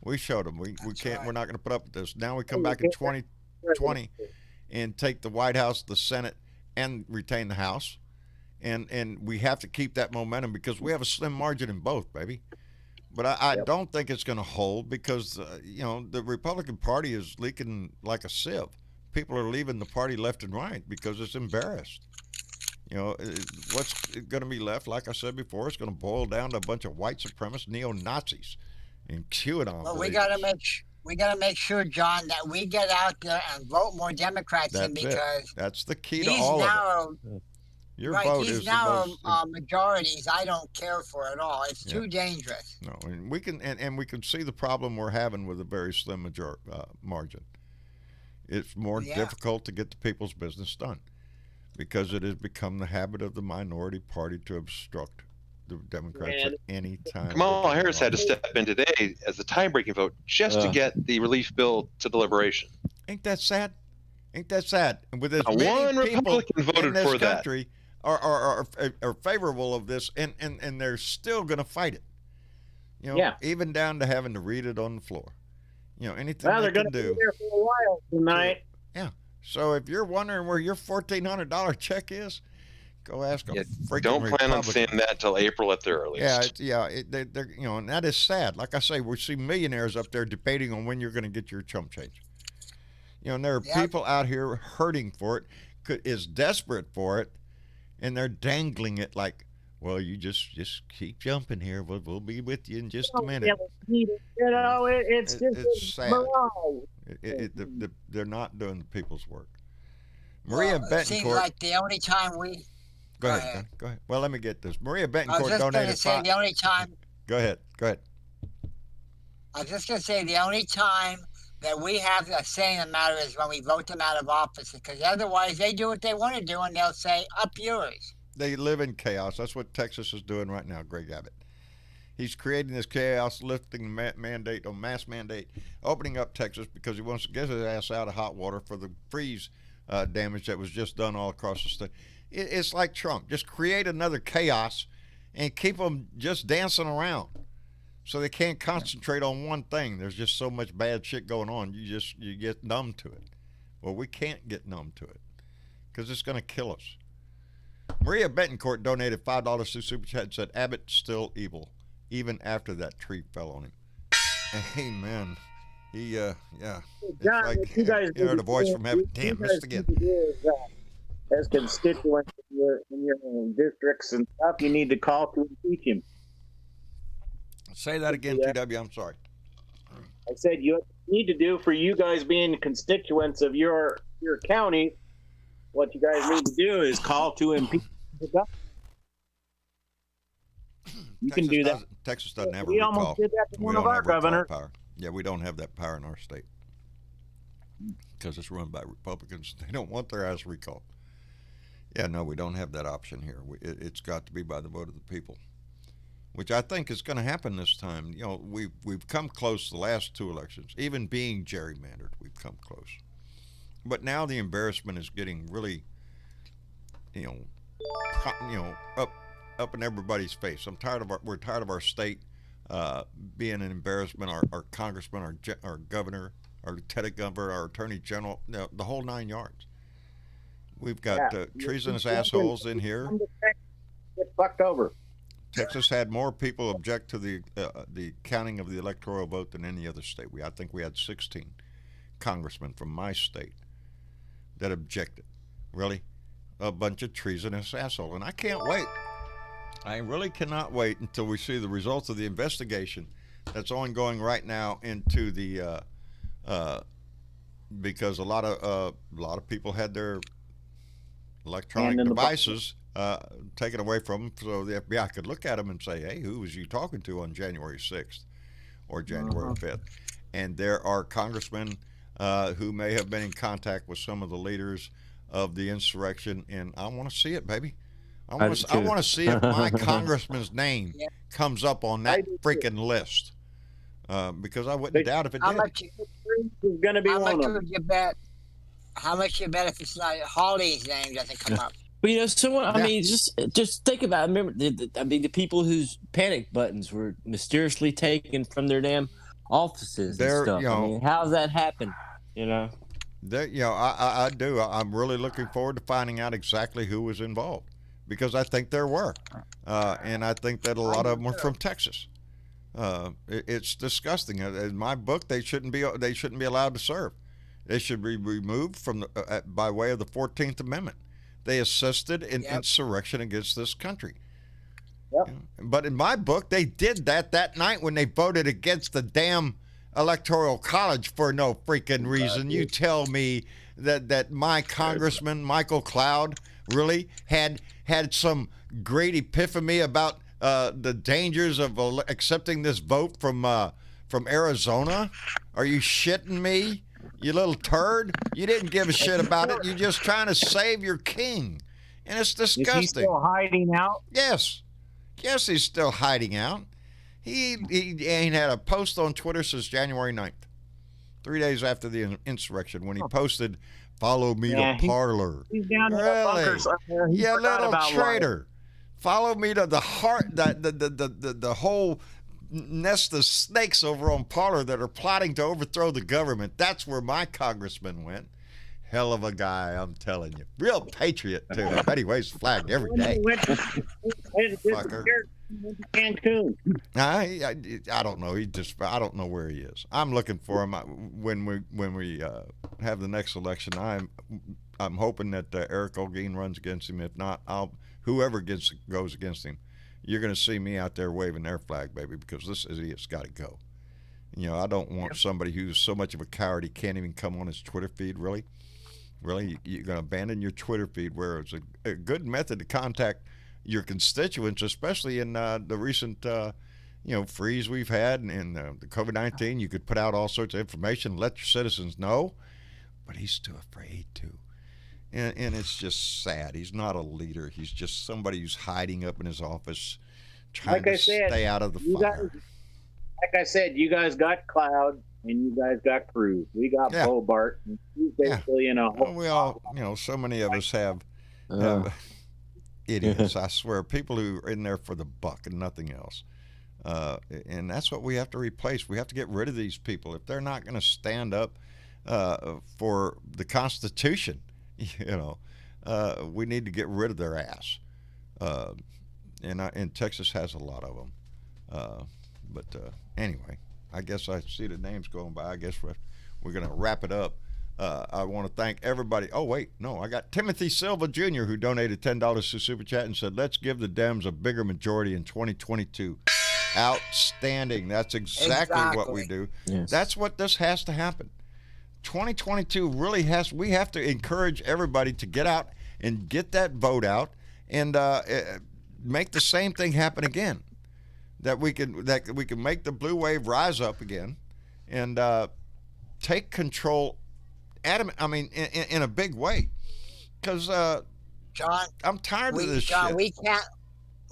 We showed them we can't. right. We're not going to put up with this. Now we come back in 2020 and take the White House, the Senate, and retain the House. And we have to keep that momentum because we have a slim margin in both, baby. But I don't think it's going to hold because, you know, the Republican Party is leaking like a sieve. People are leaving the party left and right because it's embarrassed. You know, what's going to be left, like I said before, it's going to boil down to a bunch of white supremacist neo-Nazis and QAnon. Well, we believers. gotta make sure, John, that we get out there and vote more Democrats in That's it. because That's the key to these all of narrow, it. Your right, vote these is the narrow most... majorities, I don't care for at all. It's Yeah. too dangerous. No, and we can and we can see the problem we're having with a very slim margin. It's more Yeah. difficult to get the people's business done because it has become the habit of the minority party to obstruct the Democrats at any time. Kamala Harris had to step in today as the tie-breaking vote just to get the relief bill to deliberation. Ain't that sad? Ain't that sad? And with as Not many one people Republican voted in this for that. country are favorable of this, and they're still going to fight it. You know, Yeah. even down to having to read it on the floor. You know, anything Well, they they're going can to do. be there for a while tonight. So if you're wondering where your $1,400 check is, go ask a Yeah, freaking Don't plan on Republican. seeing that until April at the earliest. They're you know, and that is sad. Like I say, we see millionaires up there debating on when you're going to get your chump change. You know, and there are Yep. people out here hurting for it, is desperate for it, and they're dangling it like, well, you just keep jumping here. We'll be with you in just a minute. You know, it's just It's a sad. mirage. They're not doing the people's work. Maria Well, it seems Betancourt. like the only time we. Go go ahead. ahead. Donnie, go ahead. Well, let me get this. Maria I was Betancourt just going to donated say five. the only time. Go ahead. Go ahead. I was just going to say the only time that we have a say in the matter is when we vote them out of office, because otherwise they do what they want to do and they'll say, up yours. They live in chaos. That's what Texas is doing right now, Greg Abbott. He's creating this chaos, lifting the mass mandate, opening up Texas because he wants to get his ass out of hot water for the freeze damage that was just done all across the state. It's like Trump. Just create another chaos and keep them just dancing around so they can't concentrate on one thing. There's just so much bad shit going on. You get numb to it. Well, we can't get numb to it because it's going to kill us. Maria Betancourt donated $5 to Super Chat and said, Abbott's still evil, even after that tree fell on him. Amen. He, yeah. It's John, like, what you guys you heard need a voice to from do- heaven. what Damn, you missed guys again. need to do is, as constituents in your districts and stuff, you need to call to impeach him. Say that again, Yeah. TW. I'm sorry. I said you need to do for you guys being constituents of your county. What you guys need to do is call to impeach the governor. You can do that. Texas doesn't have a We recall. almost did that to We one don't of our have recall governors. power. Yeah, we don't have that power in our state because it's run by Republicans. They don't want their ass recalled. Yeah, no, we don't have that option here. It's got to be by the vote of the people, which I think is going to happen this time. You know, we've come close the last 2 elections, even being gerrymandered. We've come close, but now the embarrassment is getting really, you know, up in everybody's face. We're tired of our state being an embarrassment. Our congressman, our governor, our lieutenant governor, our attorney general, the whole 9 yards. We've got treasonous assholes in here. Get fucked over. Texas had more people object to the counting of the electoral vote than any other state. I think we had 16 congressmen from my state that objected. Really, a bunch of treasonous assholes, and I can't wait. I really cannot wait until we see the results of the investigation that's ongoing right now into the because a lot of people had their electronic devices taken away from them, so the FBI could look at them and say, hey, who was you talking to on January 6th or January 5th? And there are congressmen who may have been in contact with some of the leaders of the insurrection, and I want to see it, baby. I want to see if my congressman's name comes up on that freaking list, because I wouldn't doubt if it did. Is going to be How one much of would you bet? How much you bet if it's not Holly's name doesn't come up? But someone. I mean, just think about it. Remember, the people whose panic buttons were mysteriously taken from their damn offices and stuff. You know, I mean, how's that happen? I do. I'm really looking forward to finding out exactly who was involved, because I think there were, and I think that a lot of them were from Texas. It's disgusting. In my book, they shouldn't be allowed to serve. They should be removed from by way of the 14th Amendment. They assisted in insurrection against this country. Yep. But in my book, they did that night when they voted against the damn Electoral College for no freaking reason. You tell me that my congressman, Michael Cloud, really had some great epiphany about the dangers of accepting this vote from Arizona? Are you shitting me? You little turd. You didn't give a shit about it. You're just trying to save your king. And it's disgusting. Is he still hiding out? Yes. Yes, he's still hiding out. He ain't had a post on Twitter since January 9th, 3 days after the insurrection, when he posted, "Follow me to Parlor." He's down in the Really? bunker somewhere. He You forgot little about traitor. Follow me to the heart, the whole nest of snakes over on Parler that are plotting to overthrow the government. That's where my congressman went. Hell of a guy, I'm telling you. Real patriot, too. I bet he waves the flag every day. Fucker. Cancun. I don't know. I don't know where he is. I'm looking for him when we have the next election. I'm hoping that Eric Olguin runs against him. If not, whoever goes against him, you're going to see me out there waving their flag, baby, because this idiot's got to go. I don't want somebody who's so much of a coward he can't even come on his Twitter feed. Really, you're going to abandon your Twitter feed, where it's a good method to contact your constituents, especially in the recent freeze we've had and the COVID-19. You could put out all sorts of information, let your citizens know, but he's too afraid to. And it's just sad. He's not a leader. He's just somebody who's hiding up in his office, trying to stay out of the fire. Like I said, you guys got Cloud and you guys got Cruz. We got Bobart. And he's basically in a whole. Well, we all, so many of us have idiots. I swear, people who are in there for the buck and nothing else. And that's what we have to replace. We have to get rid of these people if they're not going to stand up for the Constitution. We need to get rid of their ass. And Texas has a lot of them. But anyway, I guess I see the names going by. I guess we're going to wrap it up. I want to thank everybody. Oh, wait, no, I got Timothy Silva Jr., who donated $10 to Super Chat and said, let's give the Dems a bigger majority in 2022. Outstanding. That's exactly what we do. Yes. That's what this has to happen. 2022 really we have to encourage everybody to get out and get that vote out and make the same thing happen again. That we can make the blue wave rise up again and take control in a big way. Because John, I'm tired of this John, shit. we can't.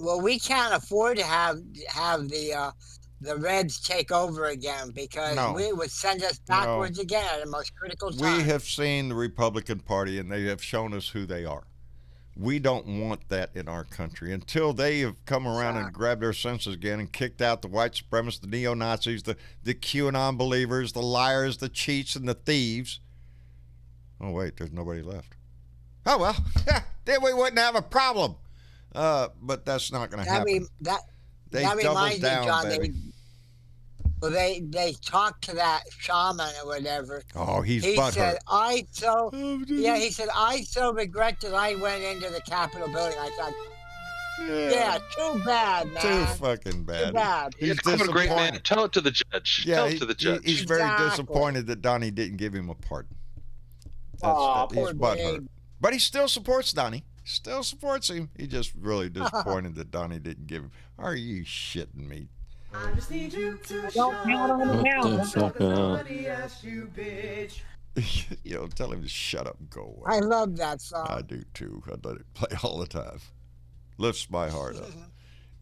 Well, we can't afford to have the Reds take over again because No. we would send us backwards again at the most critical time. We have seen the Republican Party, and they have shown us who they are. We don't want that in our country until they have come around and grabbed their senses again and kicked out the white supremacists, the neo-Nazis, the QAnon believers, the liars, the cheats, and the thieves. Oh, wait, there's nobody left. Oh, well, then we wouldn't have a problem. But that's not going to happen. That doubled reminds me, down, John. baby. They talked to that shaman or whatever. Oh, he said, butthurt. he said, I so regret that I went into the Capitol building. I thought, yeah, too bad, man. Too fucking bad. Too bad. He's I'm a great man. disappointed. Tell it to the judge. Yeah, Tell it to the judge. He's very Exactly. disappointed that Donnie didn't give him a pardon. Aw, He's poor butthurt. babe. But he still supports Donnie. Still supports him. He's just really disappointed that Donnie didn't give him. Are you shitting me? I just need you to Don't count on him now. What the fuck up? somebody asked you, bitch. You know, tell him to shut up and go away. I love that song. I do too. I let it play all the time. Lifts my heart up.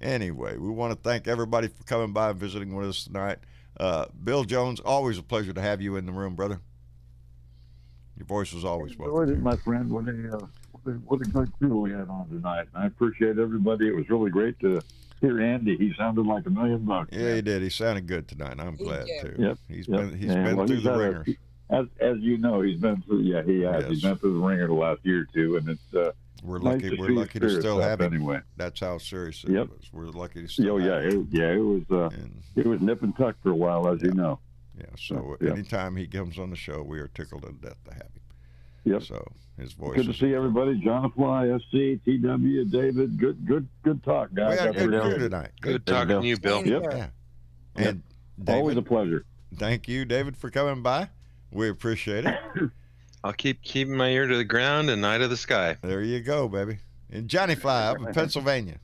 Anyway, we want to thank everybody for coming by and visiting with us tonight. Bill Jones, always a pleasure to have you in the room, brother. Your voice was always Enjoyed welcome. it, my friend. What a good crew we had on tonight. And I appreciate everybody. It was really great to hear Andy. He sounded like $1,000,000. Yeah, he did. He sounded good tonight. And I'm glad did. too. Yep, He's yep. been And, well, through he's the had a- ringers. As you know, he's been through. Yeah, he has. Yes. He's been through the ringer the last year or two, and it's We're nice lucky. to We're see lucky his to spirit still have him. anyway. That's how serious it Yep. was. We're lucky to still Oh yeah, have him. it And, was nip and tuck for a while, as you know. yeah. So Yeah. anytime he comes on the show, we are tickled to death to have him. Yep. So his voice. Good to is see everybody. John Fly, SC, TW, David. Good talk, We guys. had a I good appreciate crew it. tonight. Good talking to you, Bill. Same Yep. here. Yeah. And Always a David, pleasure. thank you, David, for coming by. We appreciate it. I'll keep keeping my ear to the ground and eye to the sky. There you go, baby. And Johnny Fly up in Pennsylvania.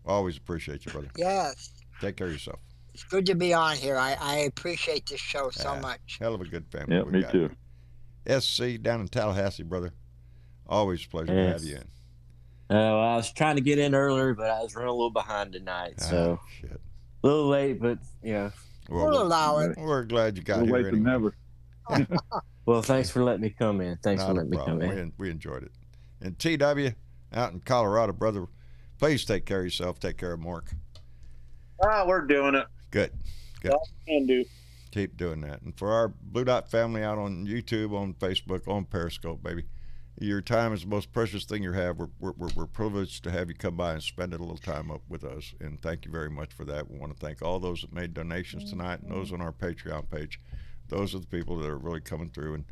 Always appreciate you, brother. Yes. Take care of yourself. It's good to be on here. I appreciate this show so Yeah. much. Hell of a good family. Yeah, we me got. too. SC down in Tallahassee, brother. Always a pleasure to have Yes. you in. Well, I was trying to get in earlier, but I was running a little behind tonight, so Ah, shit. a little late. But yeah. Well, We'll allow it. we're glad you got We'll here wait than anyway. never. Well, thanks for letting me come in. Thanks for Not a letting me come problem. in. We enjoyed it. And TW out in Colorado, brother, please take care of yourself. Take care of Mark. We're doing it. Good. Good. All we can do. Keep doing that. And for our Blue Dot family out on YouTube, on Facebook, on Periscope, baby, your time is the most precious thing you have. We're privileged to have you come by and spend a little time up with us. And thank you very much for that. We want to thank all those that made donations tonight and those on our Patreon page. Those are the people that are really coming through and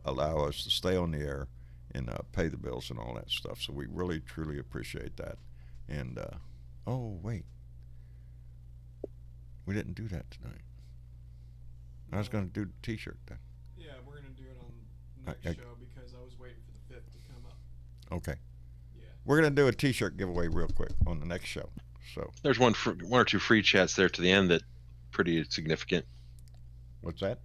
allow us to stay on the air and pay the bills and all that stuff. So we really, truly appreciate that. And, oh, wait. We didn't do that tonight. I was going to do the T-shirt then. Yeah, we're gonna do it on next I- show because I was waiting for the 5th to come up. Okay. Yeah. We're going to do a T-shirt giveaway real quick on the next show. So, There's one or two free chats there to the end that pretty significant. what's that?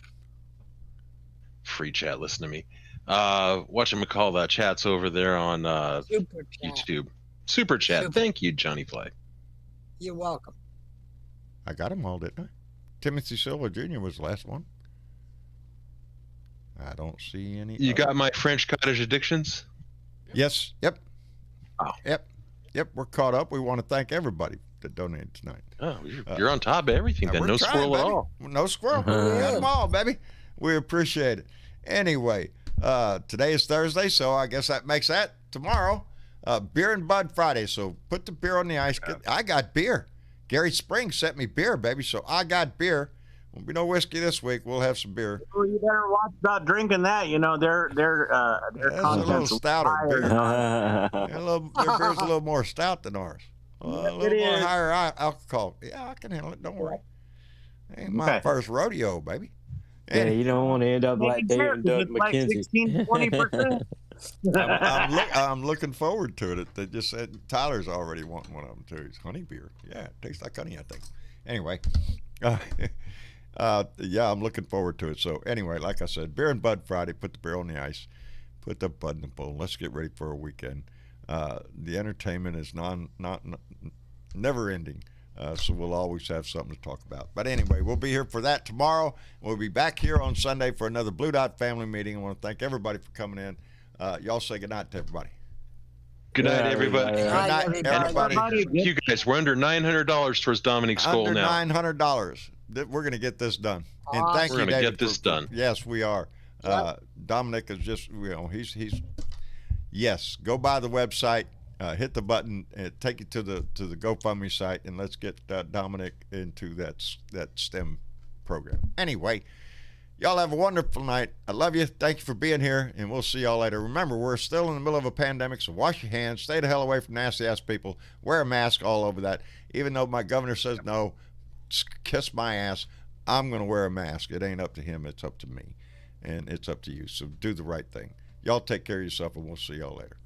Free chat. Listen to me. Whatchamacall that chats over there on Super chat. YouTube. Super chat. Super. Thank you, Johnny Fly. You're welcome. I got them all, didn't I? Timothy Silva Jr. was the last one. I don't see any. You other- got my French cottage addictions? Yes. Yep. Wow. Yep. We're caught up. We want to thank everybody that donated tonight. Oh, you're on top of everything then. We're No trying, squirrel at baby. all. No squirrel. We got them all, baby. We appreciate it. Anyway, today is Thursday, so I guess that makes that tomorrow. Beer and Bud Friday. So put the beer on the ice. I got beer. Gary Springs sent me beer, baby. So I got beer. Won't be no whiskey this week. We'll have some beer. Well, you better watch about drinking that. You know, their That's a little content's stouter. Beer. yeah, Their beer's a little more stout than ours. A little It more is. higher alcohol. Yeah, I can handle it. Don't worry. Ain't my Okay. first rodeo, baby. And you don't want to end up like David and Doug It's like McKenzie. 16, 20%. I'm looking forward to it. They just said Tyler's already wanting one of them too. It's honey beer. Yeah, it tastes like honey, I think. Anyway, yeah, I'm looking forward to it. So anyway, like I said, Beer and Bud Friday. Put the beer on the ice. Put the bud in the bowl. Let's get ready for a weekend. The entertainment is never ending. So we'll always have something to talk about. But anyway, we'll be here for that tomorrow. We'll be back here on Sunday for another Blue Dot family meeting. I want to thank everybody for coming in. Y'all say good night to everybody. Good night, everybody. Good night, everybody. You guys, we're under $900 towards Dominic's goal Under now. $900. We're going to get this done. And thank We're you, gonna David. get this done. Yes, we are. Dominic is just, he's. Yes, go by the website. Hit the button and take you to the GoFundMe site, and let's get Dominic into that STEM program. Anyway, y'all have a wonderful night. I love you. Thank you for being here, and we'll see y'all later. Remember, we're still in the middle of a pandemic, so wash your hands. Stay the hell away from nasty-ass people. Wear a mask all over that. Even though my governor says no, kiss my ass. I'm going to wear a mask. It ain't up to him. It's up to me, and it's up to you. So do the right thing. Y'all take care of yourself, and we'll see y'all later.